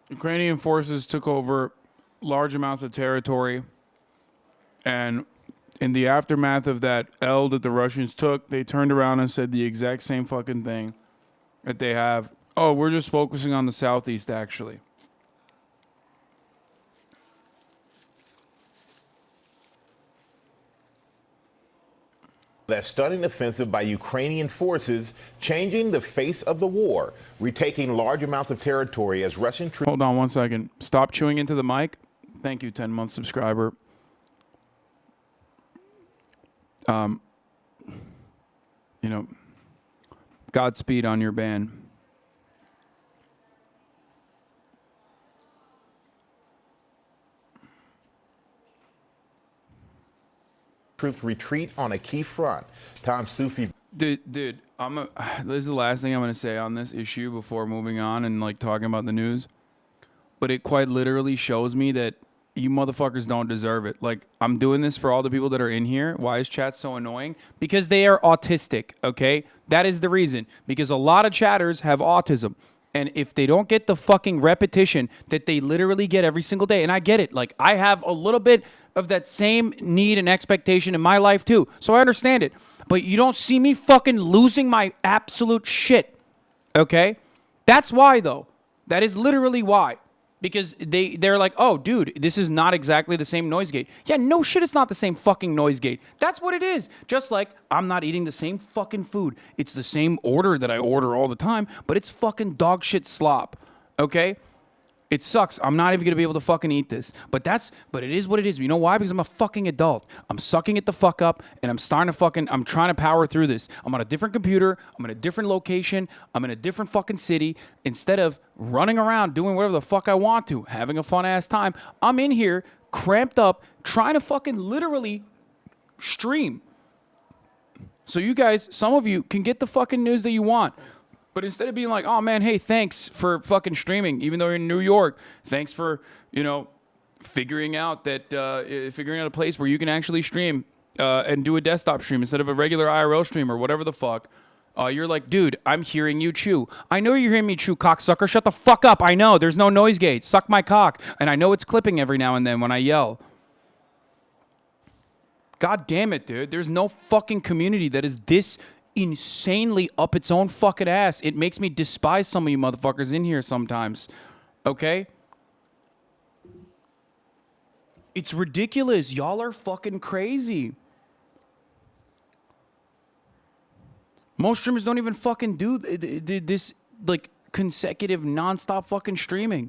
Ukrainian forces took over large amounts of territory, and in the aftermath of that L that the Russians took, they turned around and said the exact same fucking thing that they have. Oh, we're just focusing on the southeast, actually.
That stunning offensive by Ukrainian forces, changing the face of the war, retaking large amounts of territory as Russian troops.
Hold on 1 second. Stop chewing into the mic. Thank you, 10-month subscriber. You know, Godspeed on your ban.
Troops retreat on a key front. Tom Sufi.
Dude, this is the last thing I'm going to say on this issue before moving on and like talking about the news. But it quite literally shows me that you motherfuckers don't deserve it. Like, I'm doing this for all the people that are in here. Why is chat so annoying? Because they are autistic, okay? That is the reason. Because a lot of chatters have autism. And if they don't get the fucking repetition that they literally get every single day, and I get it, like I have a little bit of that same need and expectation in my life too, so I understand it. But you don't see me fucking losing my absolute shit, okay? That's why, though. That is literally why. Because they're like, oh, dude, this is not exactly the same noise gate. Yeah, no shit, it's not the same fucking noise gate. That's what it is. Just like I'm not eating the same fucking food. It's the same order that I order all the time, but it's fucking dog shit slop, okay? It sucks. I'm not even going to be able to fucking eat this. But it is what it is. You know why? Because I'm a fucking adult. I'm sucking it the fuck up, and I'm trying to power through this. I'm on a different computer. I'm in a different location. I'm in a different fucking city. Instead of running around doing whatever the fuck I want to, having a fun ass time, I'm in here cramped up, trying to fucking literally stream. So you guys, some of you can get the fucking news that you want. But instead of being like, oh man, hey, thanks for fucking streaming, even though you're in New York, thanks for, figuring out a place where you can actually stream and do a desktop stream instead of a regular IRL stream or whatever the fuck. You're like, dude, I'm hearing you chew. I know you're hearing me chew, cocksucker. Shut the fuck up. I know. There's no noise gate. Suck my cock. And I know it's clipping every now and then when I yell. God damn it, dude. There's no fucking community that is this insanely up its own fucking ass. It makes me despise some of you motherfuckers in here sometimes. Okay? It's ridiculous. Y'all are fucking crazy. Most streamers don't even fucking do this like consecutive nonstop fucking streaming.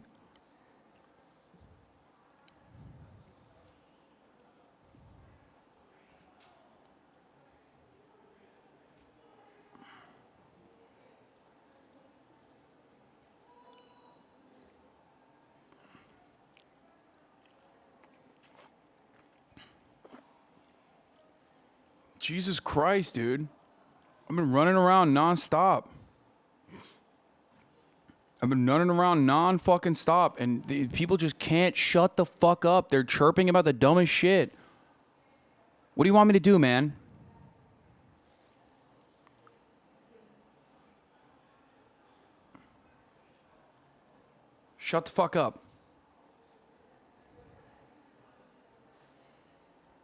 Jesus Christ, dude. I've been running around nonstop. I've been running around non-fucking stop, and the people just can't shut the fuck up. They're chirping about the dumbest shit. What do you want me to do, man? Shut the fuck up.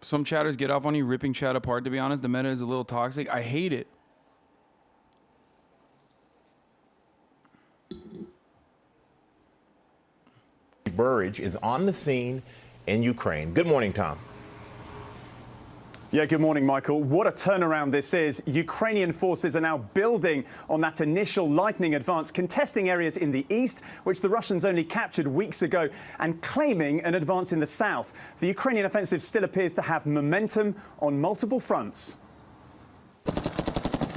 Some chatters get off on you ripping chat apart, to be honest. The meta is a little toxic. I hate it.
Burridge is on the scene in Ukraine. Good morning, Tom.
Yeah, good morning, Michael. What a turnaround this is. Ukrainian forces are now building on that initial lightning advance, contesting areas in the east, which the Russians only captured weeks ago, and claiming an advance in the south. The Ukrainian offensive still appears to have momentum on multiple fronts.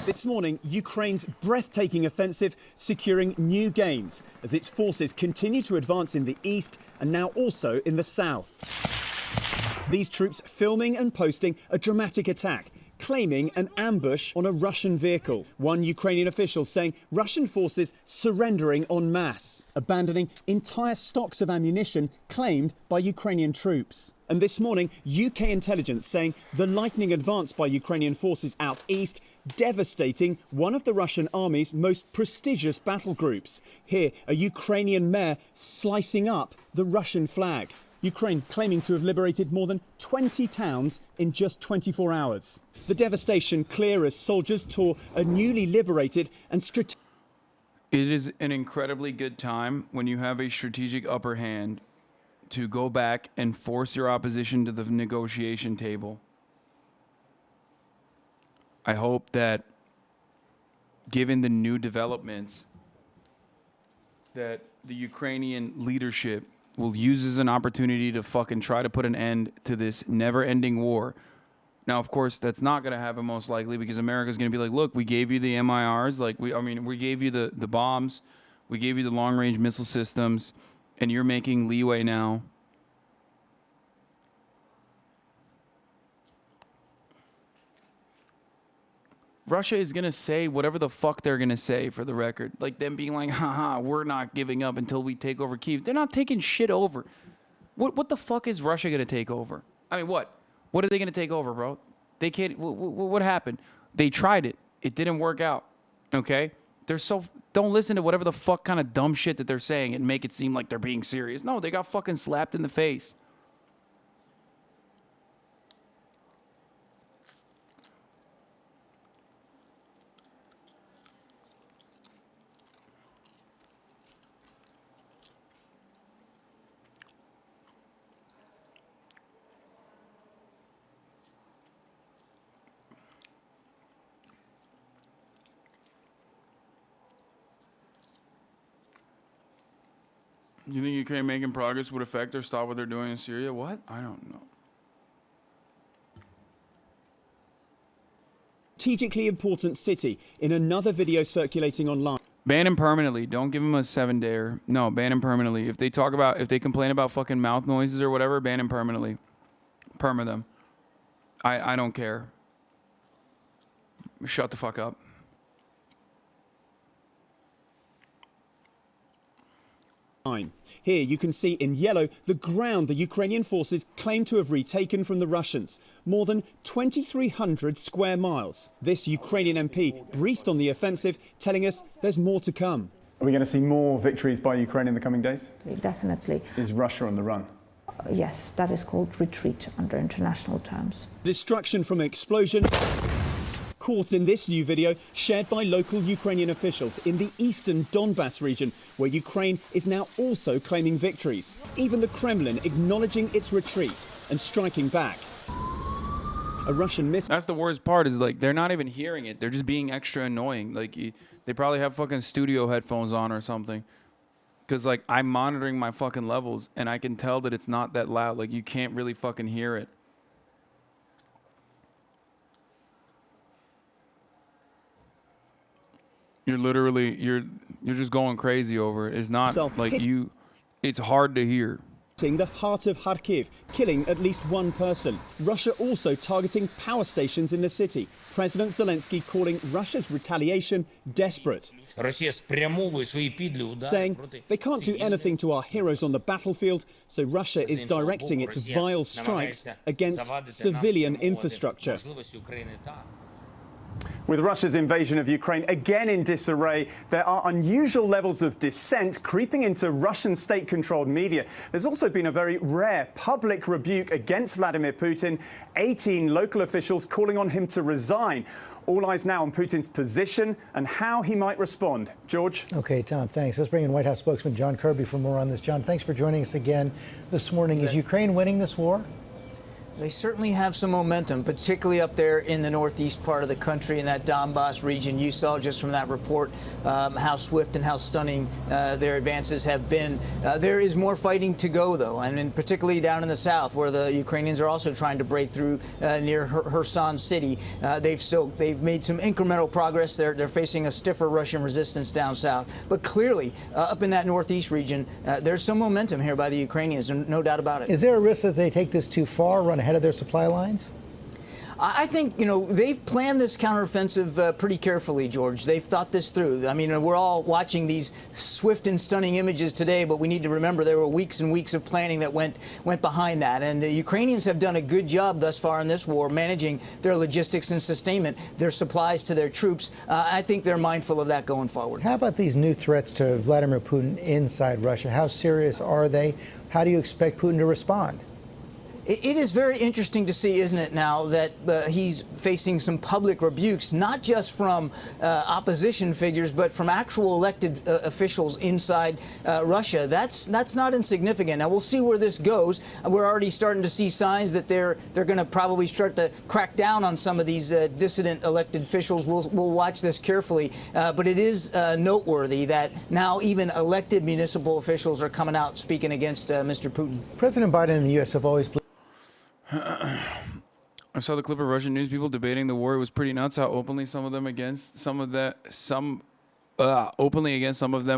This morning, Ukraine's breathtaking offensive securing new gains as its forces continue to advance in the east and now also in the south. These troops filming and posting a dramatic attack, claiming an ambush on a Russian vehicle. One Ukrainian official saying Russian forces surrendering en masse, abandoning entire stocks of ammunition claimed by Ukrainian troops. And this morning, UK intelligence saying the lightning advance by Ukrainian forces out east devastating one of the Russian army's most prestigious battle groups. Here, a Ukrainian mayor slicing up the Russian flag. Ukraine claiming to have liberated more than 20 towns in just 24 hours. The devastation clear as soldiers tore a newly liberated and strategic...
It is an incredibly good time when you have a strategic upper hand to go back and force your opposition to the negotiation table. I hope that, given the new developments, that the Ukrainian leadership will use as an opportunity to fucking try to put an end to this never-ending war. Now, of course, that's not going to happen most likely because America's going to be like, look, we gave you the MIRs, we gave you the bombs, we gave you the long-range missile systems, and you're making leeway now. Russia is going to say whatever the fuck they're going to say, for the record. Like them being like, haha, we're not giving up until we take over Kyiv. They're not taking shit over. What the fuck is Russia going to take over? I mean, what? What are they going to take over, bro? They can't. What happened? They tried it. It didn't work out. Okay? don't listen to whatever the fuck kind of dumb shit that they're saying and make it seem like they're being serious. No, they got fucking slapped in the face. You think Ukraine making progress would affect or stop what they're doing in Syria? What? I don't know.
Strategically important city in another video circulating online.
Ban him permanently. Don't give him a 7-dayer. No, ban him permanently. If they complain about fucking mouth noises or whatever, ban him permanently. Perma them. I don't care. Shut the fuck up.
Here you can see in yellow the ground the Ukrainian forces claim to have retaken from the Russians. More than 2,300 square miles. This Ukrainian MP briefed on the offensive, telling us there's more to come.
Are we going to see more victories by Ukraine in the coming days?
Definitely.
Is Russia on the run?
Yes, that is called retreat under international terms.
Destruction from an explosion caught in this new video shared by local Ukrainian officials in the eastern Donbass region, where Ukraine is now also claiming victories. Even the Kremlin acknowledging its retreat and striking back. A Russian missile.
That's the worst part, is like they're not even hearing it. They're just being extra annoying. Like they probably have fucking studio headphones on or something. Because like I'm monitoring my fucking levels and I can tell that it's not that loud. Like you can't really fucking hear it. You're literally, you're just going crazy over it. It's not like you, it's hard to hear.
The heart of Kharkiv, killing at least one person. Russia also targeting power stations in the city. President Zelensky calling Russia's retaliation desperate, saying they can't do anything to our heroes on the battlefield, so Russia is directing its vile strikes against civilian infrastructure.
With Russia's invasion of Ukraine again in disarray, there are unusual levels of dissent creeping into Russian state-controlled media. There's also been a very rare public rebuke against Vladimir Putin, 18 local officials calling on him to resign. All eyes now on Putin's position and how he might respond. George?
Okay, Tom, thanks. Let's bring in White House spokesman John Kirby for more on this. John, thanks for joining us again this morning. Is Ukraine winning this war?
They certainly have some momentum, particularly up there in the northeast part of the country, in that Donbass region. You saw just from that report how swift and how stunning their advances have been. There is more fighting to go, though, and particularly down in the south, where the Ukrainians are also trying to break through near Kherson City. They've made some incremental progress. They're facing a stiffer Russian resistance down south. But clearly, up in that northeast region, there's some momentum here by the Ukrainians, and no doubt about it.
Is there a risk that they take this too far, run ahead of their supply lines?
I think, they've planned this counteroffensive pretty carefully, George. They've thought this through. I mean, we're all watching these swift and stunning images today, but we need to remember there were weeks and weeks of planning that went behind that. And the Ukrainians have done a good job thus far in this war managing their logistics and sustainment, their supplies to their troops. I think they're mindful of that going forward.
How about these new threats to Vladimir Putin inside Russia? How serious are they? How do you expect Putin to respond?
It is very interesting to see, isn't it, now that he's facing some public rebukes, not just from opposition figures, but from actual elected officials inside Russia. That's not insignificant. Now, we'll see where this goes. We're already starting to see signs that they're going to probably start to crack down on some of these dissident elected officials. We'll watch this carefully. But it is noteworthy that now even elected municipal officials are coming out speaking against Mr. Putin.
President Biden and the U.S. have always
I saw the clip of Russian news people debating the war. It was pretty nuts how openly some of them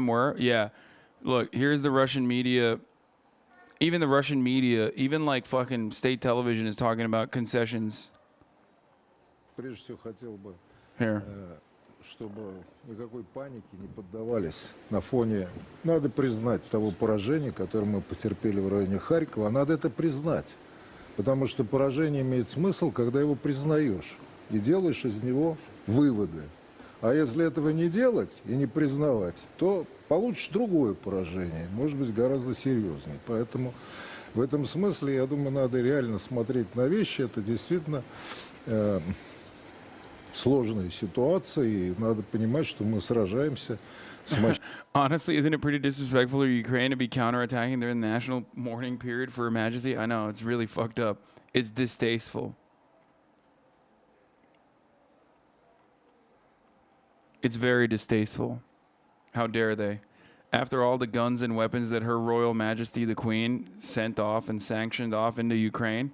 were. Yeah. Look, here's the Russian media. Even the Russian media, even like fucking state television is talking about concessions. Here.
Чтобы никакой панике не поддавались на фоне, надо признать, того поражения, которое мы потерпели в районе Харькова, надо это признать. Потому что поражение имеет смысл, когда его признаешь и делаешь из него выводы. А если этого не делать и не признавать, то получишь другое поражение, может быть, гораздо серьезнее. Поэтому в этом смысле, я думаю, надо реально смотреть на вещи. Это действительно сложная ситуация, и надо понимать, что мы сражаемся с
Honestly, isn't it pretty disrespectful of Ukraine to be counterattacking during the national mourning period for Her Majesty? I know, it's really fucked up. It's distasteful. It's very distasteful. How dare they? After all the guns and weapons that Her Royal Majesty the Queen sent off and sanctioned off into Ukraine,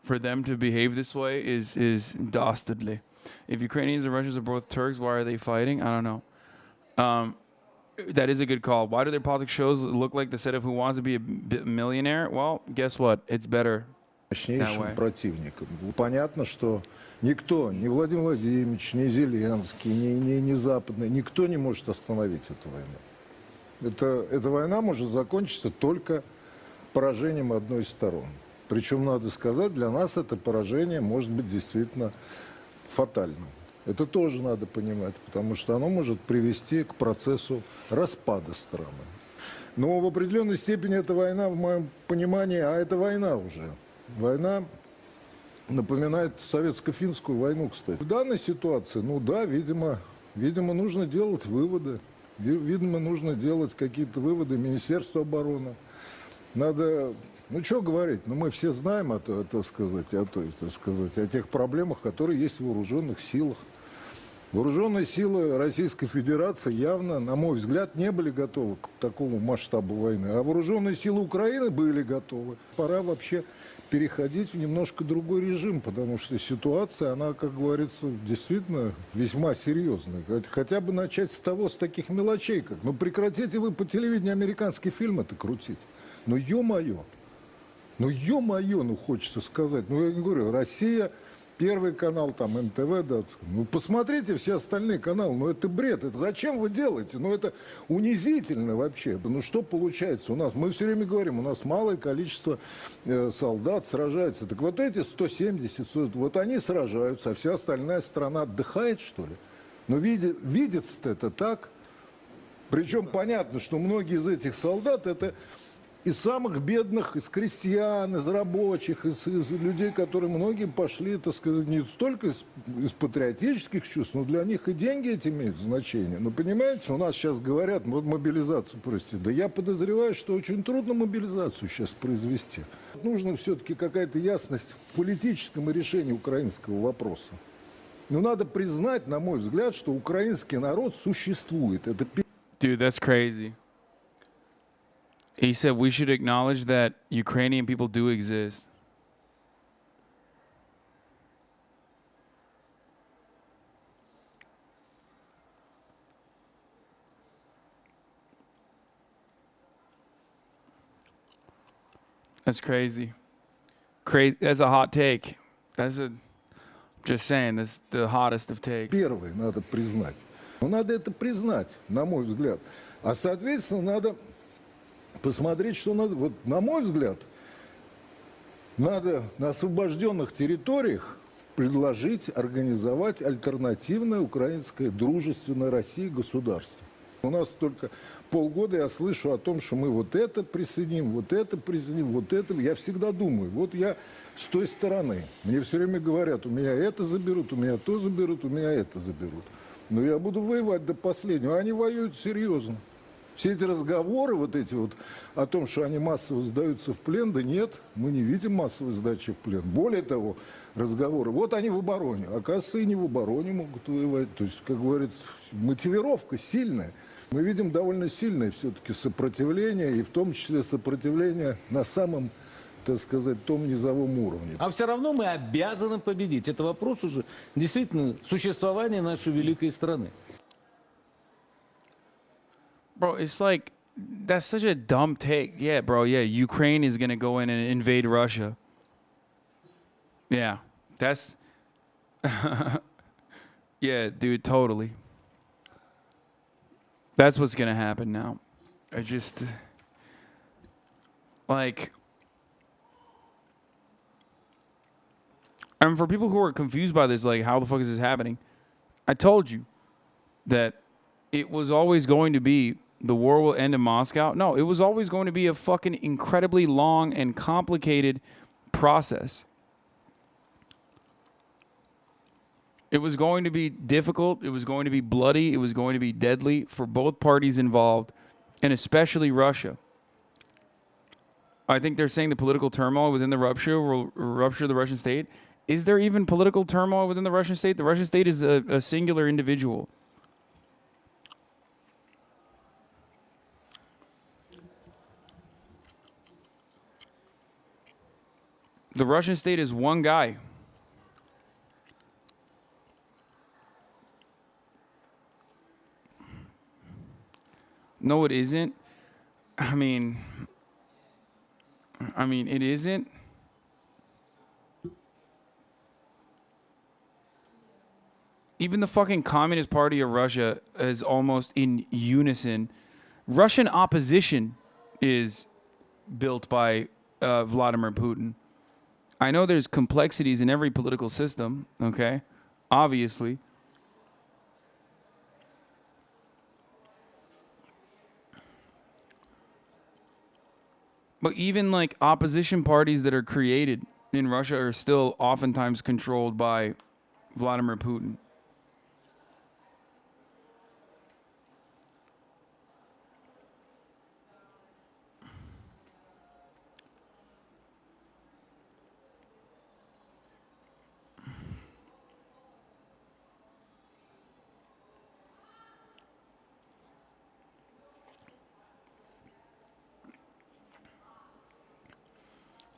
for them to behave this way is dastardly. If Ukrainians and Russians are both Turks, why are they fighting? I don't know. That is a good call. Why do their politics shows look like the set of Who Wants to Be a Millionaire? Well, guess what? It's better that way.
Противником. Понятно, что никто, ни Владимир Владимирович, ни Зеленский, ни Западный, никто не может остановить эту войну. Эта война может закончиться только поражением одной из сторон. Причем, надо сказать, для нас это поражение может быть действительно фатальным. Это тоже надо понимать, потому что оно может привести к процессу распада страны. Но в определенной степени эта война, в моем понимании, а это война уже. Война напоминает советско-финскую войну, кстати. В данной ситуации, ну да, видимо, нужно делать выводы. Видимо, нужно делать какие-то выводы Министерству обороны. Надо... Ну, что говорить? Ну, мы все знаем о тех проблемах, которые есть в вооруженных силах. Вооруженные силы Российской Федерации явно, на мой взгляд, не были готовы к такому масштабу войны. А вооруженные силы Украины были готовы. Пора вообще переходить в немножко другой режим, потому что ситуация, она, как говорится, действительно весьма серьезная. Хотя бы начать с таких мелочей, как, ну, прекратите вы по телевидению американские фильмы-то крутить. Ну, ё-моё. Ну, хочется сказать. Ну, я не говорю, Россия, Первый канал, там, НТВ, да. Ну, посмотрите все остальные каналы. Ну, это бред. Это зачем вы делаете? Ну, это унизительно вообще. Ну, что получается у нас? Мы все время говорим, у нас малое количество солдат сражаются. Так вот эти 170, вот они сражаются, а вся остальная страна отдыхает, что ли? Но видится это так. Причем понятно, что многие из этих солдат это... из самых бедных, из крестьян, из рабочих, из людей, которые многие пошли, так сказать, не столько из патриотических чувств, но для них и деньги эти имеют значение. Но понимаете, у нас сейчас говорят, вот мобилизацию провести. Да я подозреваю, что очень трудно мобилизацию сейчас произвести. Нужна все-таки какая-то ясность в политическом решении украинского вопроса. Но надо признать, на мой взгляд, что украинский народ существует. Это...
Dude, that's crazy. He said we should acknowledge that Ukrainian people do exist. That's crazy. That's a hot take. Just saying, that's the hottest of takes.
Первое надо признать. Но надо это признать, на мой взгляд. А, соответственно, надо... посмотреть, что надо. Вот, на мой взгляд, надо на освобожденных территориях предложить, организовать альтернативное украинское дружественное России государство. У нас только полгода я слышу о том, что мы вот это присоединим, вот это присоединим, вот это. Я всегда думаю, вот я с той стороны. Мне все время говорят, у меня это заберут, у меня то заберут, у меня это заберут. Но я буду воевать до последнего. Они воюют серьезно. Все эти разговоры вот эти вот о том, что они массово сдаются в плен, да нет, мы не видим массовой сдачи в плен. Более того, разговоры, вот они в обороне, оказывается, и не в обороне могут воевать. То есть, как говорится, мотивировка сильная. Мы видим довольно сильное все-таки сопротивление, и в том числе сопротивление на самом, так сказать, том низовом уровне.
А все равно мы обязаны победить. Это вопрос уже действительно существования нашей великой страны.
Bro, it's like, that's such a dumb take. Yeah, bro, yeah, Ukraine is going to go in and invade Russia. Yeah, that's... yeah, dude, totally. That's what's going to happen now. I just... like... And for people who are confused by this, like, how the fuck is this happening? I told you that it was always going to be the war will end in Moscow. No, it was always going to be a fucking incredibly long and complicated process. It was going to be difficult. It was going to be bloody. It was going to be deadly for both parties involved, and especially Russia. I think they're saying the political turmoil within the rupture will rupture the Russian state. Is there even political turmoil within the Russian state? The Russian state is a singular individual. The Russian state is one guy. No, it isn't. I mean, it isn't. Even the fucking Communist Party of Russia is almost in unison. Russian opposition is built by Vladimir Putin. I know there's complexities in every political system, okay? Obviously. But even like opposition parties that are created in Russia are still oftentimes controlled by Vladimir Putin.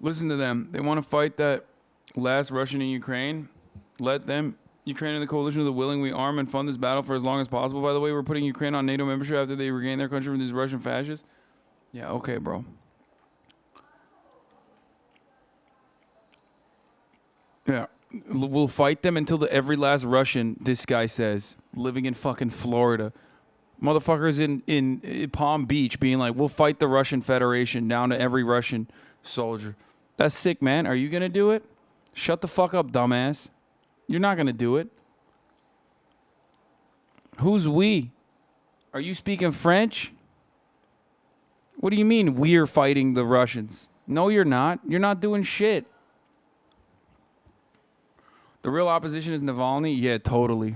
Listen to them. They want to fight that last Russian in Ukraine. Let them. Ukraine and the coalition of the willing, we arm and fund this battle for as long as possible. By the way, we're putting Ukraine on NATO membership after they regain their country from these Russian fascists. Yeah, okay, bro. Yeah. We'll fight them until every last Russian, this guy says, living in fucking Florida. Motherfuckers in Palm Beach being like, we'll fight the Russian Federation down to every Russian soldier. That's sick, man. Are you going to do it? Shut the fuck up, dumbass. You're not going to do it. Who's we? Are you speaking French? What do you mean we're fighting the Russians? No, you're not. You're not doing shit. The real opposition is Navalny? Yeah, totally.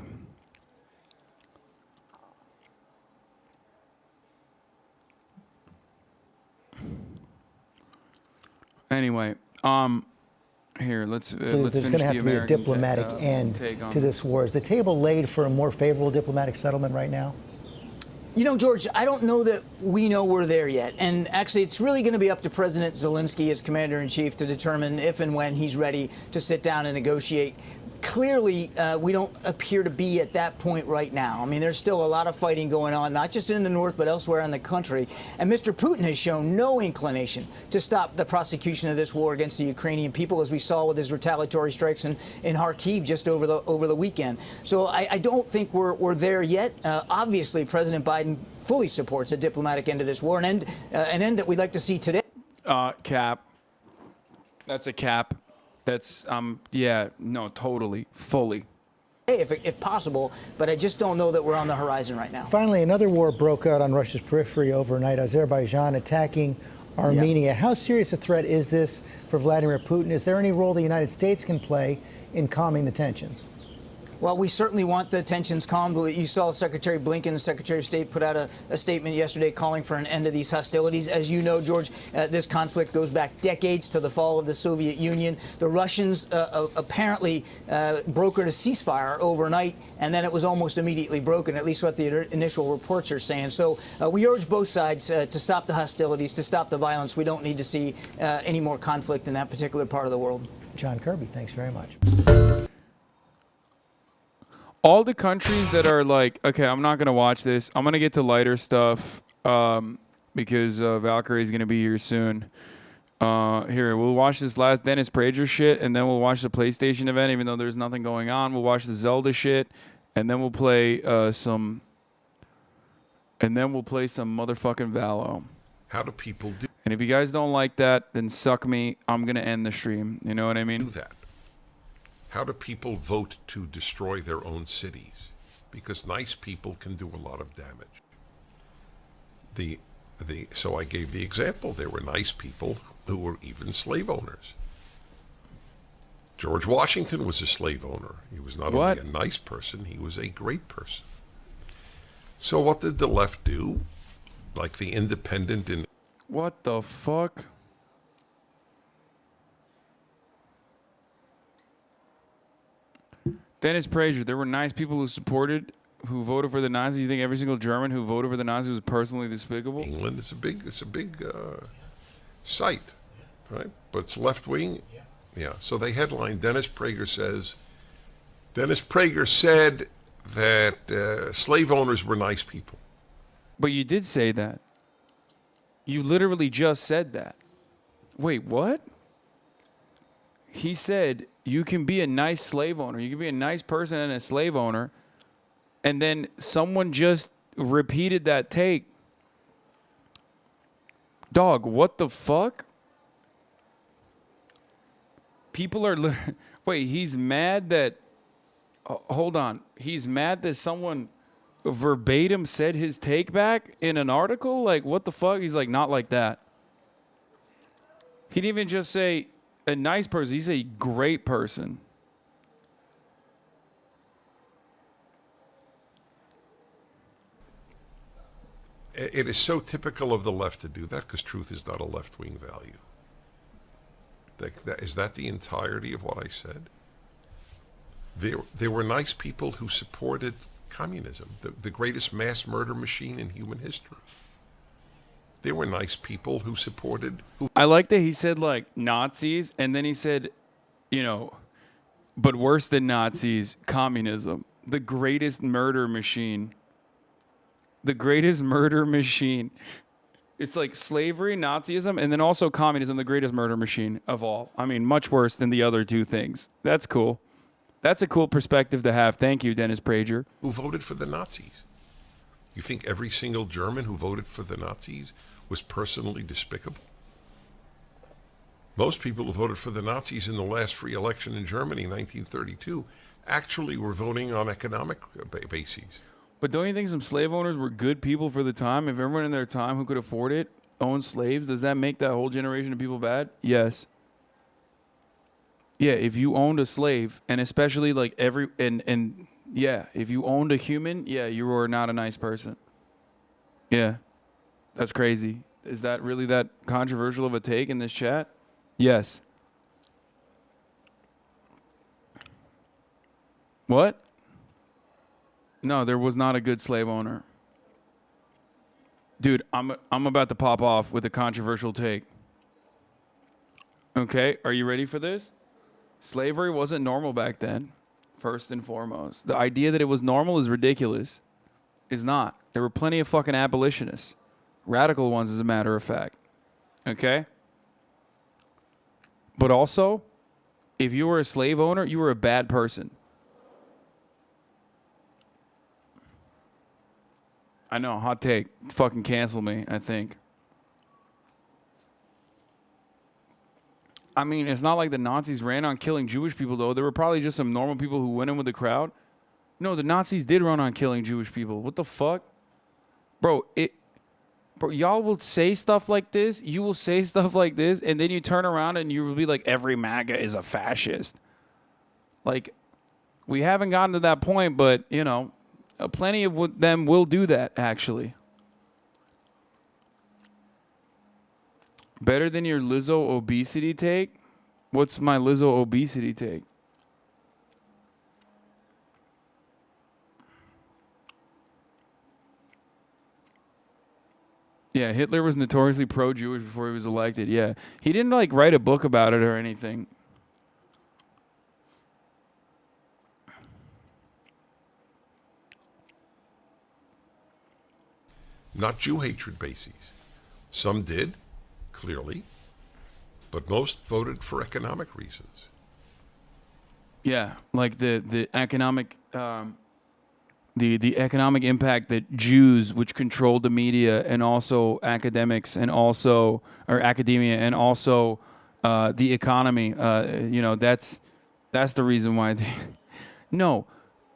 Anyway, here let's
There's
finish
going to have
the
to be a
American
diplomatic end to this war. Is the table laid for a more favorable diplomatic settlement right now?
You know, George, I don't know that we know we're there yet. And actually, it's really going to be up to President Zelensky as commander-in-chief to determine if and when he's ready to sit down and negotiate. Clearly, we don't appear to be at that point right now. I mean, there's still a lot of fighting going on, not just in the north, but elsewhere in the country. And Mr. Putin has shown no inclination to stop the prosecution of this war against the Ukrainian people, as we saw with his retaliatory strikes in Kharkiv just over the weekend. So I don't think we're there yet. Obviously, President Biden fully supports a diplomatic end to this war, an end that we'd like to see today.
Cap. That's a cap. That's, yeah, no, totally, fully.
If possible, but I just don't know that we're on the horizon right now.
Finally, another war broke out on Russia's periphery overnight. Azerbaijan attacking Armenia. How serious a threat is this for Vladimir Putin? Is there any role the United States can play in calming the tensions?
Well, we certainly want the tensions calmed. You saw Secretary Blinken, the Secretary of State, put out a statement yesterday calling for an end to these hostilities. As you know, George, this conflict goes back decades to the fall of the Soviet Union. The Russians apparently brokered a ceasefire overnight, and then it was almost immediately broken, at least what the initial reports are saying. So we urge both sides to stop the hostilities, to stop the violence. We don't need to see any more conflict in that particular part of the world.
John Kirby, thanks very much.
All the countries that are like, okay, I'm not going to watch this. I'm going to get to lighter stuff because Valkyrie is going to be here soon. Here, we'll watch this last Dennis Prager shit, and then we'll watch the PlayStation event, even though there's nothing going on. We'll watch the Zelda shit, and then we'll play some motherfucking Valo.
How do people do?
And if you guys don't like that, then suck me. I'm going to end the stream. You know what I mean?
Do that.
How do people vote to destroy their own cities? Because nice people can do a lot of damage. So I gave the example. There were nice people who were even slave owners. George Washington was a slave owner. He was not only a nice person, he was a great person. So what did the left do? Like the Independent in...
What the fuck? Dennis Prager, there were nice people who voted for the Nazis. You think every single German who voted for the Nazis was personally despicable?
England is a big site, right? But it's left wing. Yeah. So they headline, Dennis Prager said that slave owners were nice people.
But you did say that. You literally just said that. Wait, what? He said you can be a nice slave owner. You can be a nice person and a slave owner. And then someone just repeated that take. Dog, what the fuck? People are... Wait, he's mad that... hold on. He's mad that someone verbatim said his take back in an article? Like, what the fuck? He's like, not like that. He didn't even just say a nice person. He's a great person.
It is so typical of the left to do that because truth is not a left-wing value. Is that the entirety of what I said? There were nice people who supported communism, the greatest mass murder machine in human history. There were nice people who supported...
I like that he said, like, Nazis, and then he said, you know, but worse than Nazis, communism. The greatest murder machine. The greatest murder machine. It's like slavery, Nazism, and then also communism, the greatest murder machine of all. I mean, much worse than the other two things. That's cool. That's a cool perspective to have. Thank you, Dennis Prager.
Who voted for the Nazis? You think every single German who voted for the Nazis was personally despicable? Most people who voted for the Nazis in the last free election in Germany in 1932 actually were voting on economic bases.
But don't you think some slave owners were good people for the time? If everyone in their time who could afford it owned slaves, does that make that whole generation of people bad? Yes. Yeah, if you owned a slave, and especially like if you owned a human, yeah, you were not a nice person. Yeah, that's crazy. Is that really that controversial of a take in this chat? Yes. What? No, there was not a good slave owner. Dude, I'm about to pop off with a controversial take. Okay, are you ready for this? Slavery wasn't normal back then, first and foremost. The idea that it was normal is ridiculous. It's not. There were plenty of fucking abolitionists. Radical ones, as a matter of fact. Okay? But also, if you were a slave owner, you were a bad person. I know, hot take. Fucking cancel me, I think. I mean, it's not like the Nazis ran on killing Jewish people, though. There were probably just some normal people who went in with the crowd. No, the Nazis did run on killing Jewish people. What the fuck? Bro, y'all will say stuff like this. You will say stuff like this, and then you turn around and you will be like, every MAGA is a fascist. Like, we haven't gotten to that point, but, you know, plenty of them will do that, actually. Better than your Lizzo obesity take? What's my Lizzo obesity take? Yeah, Hitler was notoriously pro-Jewish before he was elected. Yeah, he didn't like write a book about it or anything.
Not Jew hatred bases. Some did, clearly, but most voted for economic reasons.
Yeah, like the economic the economic impact that Jews, which controlled the media and also academics and also academia and also the economy, you know, that's That's the reason why they... No.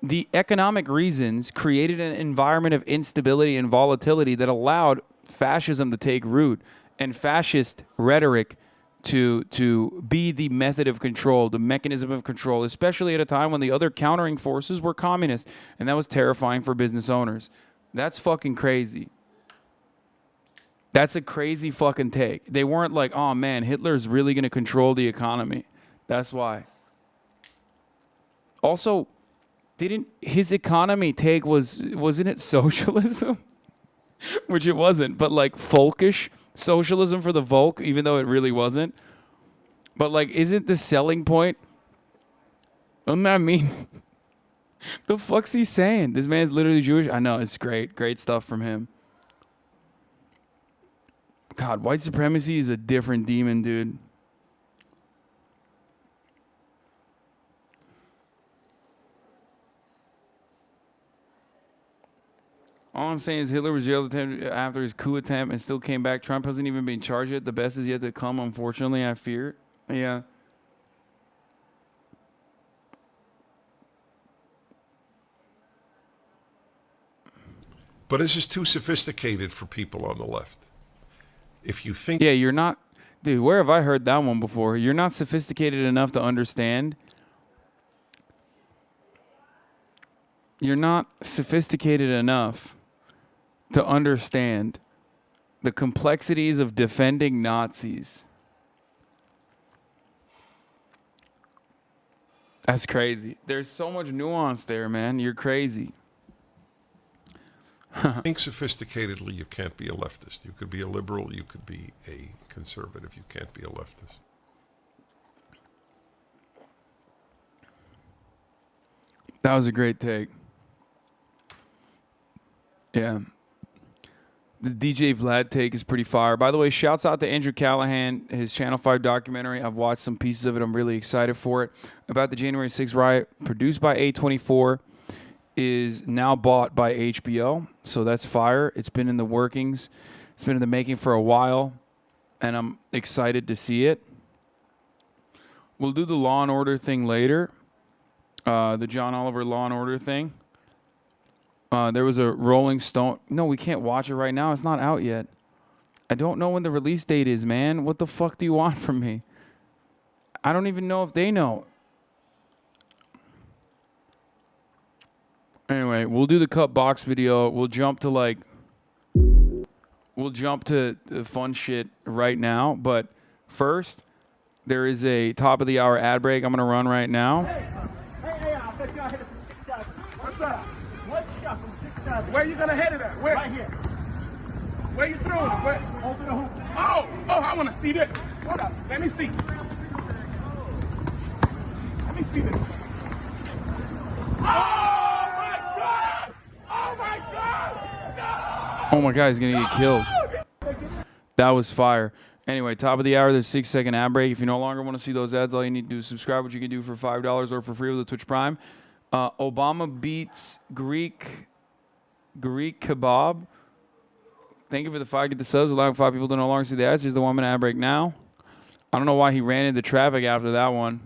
The economic reasons created an environment of instability and volatility that allowed fascism to take root and fascist rhetoric to be the method of control, the mechanism of control, especially at a time when the other countering forces were communist. And that was terrifying for business owners. That's fucking crazy. That's a crazy fucking take. They weren't like, oh man, Hitler's really going to control the economy. That's why. Also, didn't his economy take wasn't it socialism? Which it wasn't, but like folkish socialism for the Volk, even though it really wasn't. But like, isn't the selling point? Doesn't that mean? The fuck's he saying? This man's literally Jewish. I know, it's great. Great stuff from him. God, white supremacy is a different demon, dude. All I'm saying is Hitler was jailed after his coup attempt and still came back. Trump hasn't even been charged yet. The best is yet to come, unfortunately, I fear. Yeah.
But this is too sophisticated for people on the left. If you think...
Yeah, you're not... Dude, where have I heard that one before? You're not sophisticated enough to understand. You're not sophisticated enough to understand the complexities of defending Nazis. That's crazy. There's so much nuance there, man. You're crazy.
Think sophisticatedly, you can't be a leftist. You could be a liberal, you could be a conservative. You can't be a leftist.
That was a great take. Yeah. The DJ Vlad take is pretty fire. By the way, shouts out to Andrew Callahan, his Channel 5 documentary. I've watched some pieces of it. I'm really excited for it. About the January 6th riot, produced by A24, is now bought by HBO. So that's fire. It's been in the workings. It's been in the making for a while, and I'm excited to see it. We'll do the Law and Order thing later, the John Oliver Law and Order thing. There was a Rolling Stone. No, we can't watch it right now. It's not out yet. I don't know when the release date is, man. What the fuck do you want from me? I don't even know if they know. Anyway, we'll do the cut box video. We'll jump to fun shit right now. But first, there is a top of the hour ad break I'm going to run right now.
Hey, I bet y'all headed for 6,000. What's up? What shot from 6,000? Where you gonna head it at? Where? Right here. Where you throwing it? Where? Over the hoop. Oh, I want to see this. Hold up. Let me see. Let me see this. Oh my God! Oh my God! No!
Oh my God, he's going to get killed. That was fire. Anyway, top of the hour, there's a 6-second ad break. If you no longer want to see those ads, all you need to do is subscribe, which you can do for $5 or for free with the Twitch Prime. Obama beats Greek kebab. Thank you for the 5. Get the subs. Allowing 5 people to no longer see the ads. Here's the 1-minute ad break now. I don't know why he ran into traffic after that one.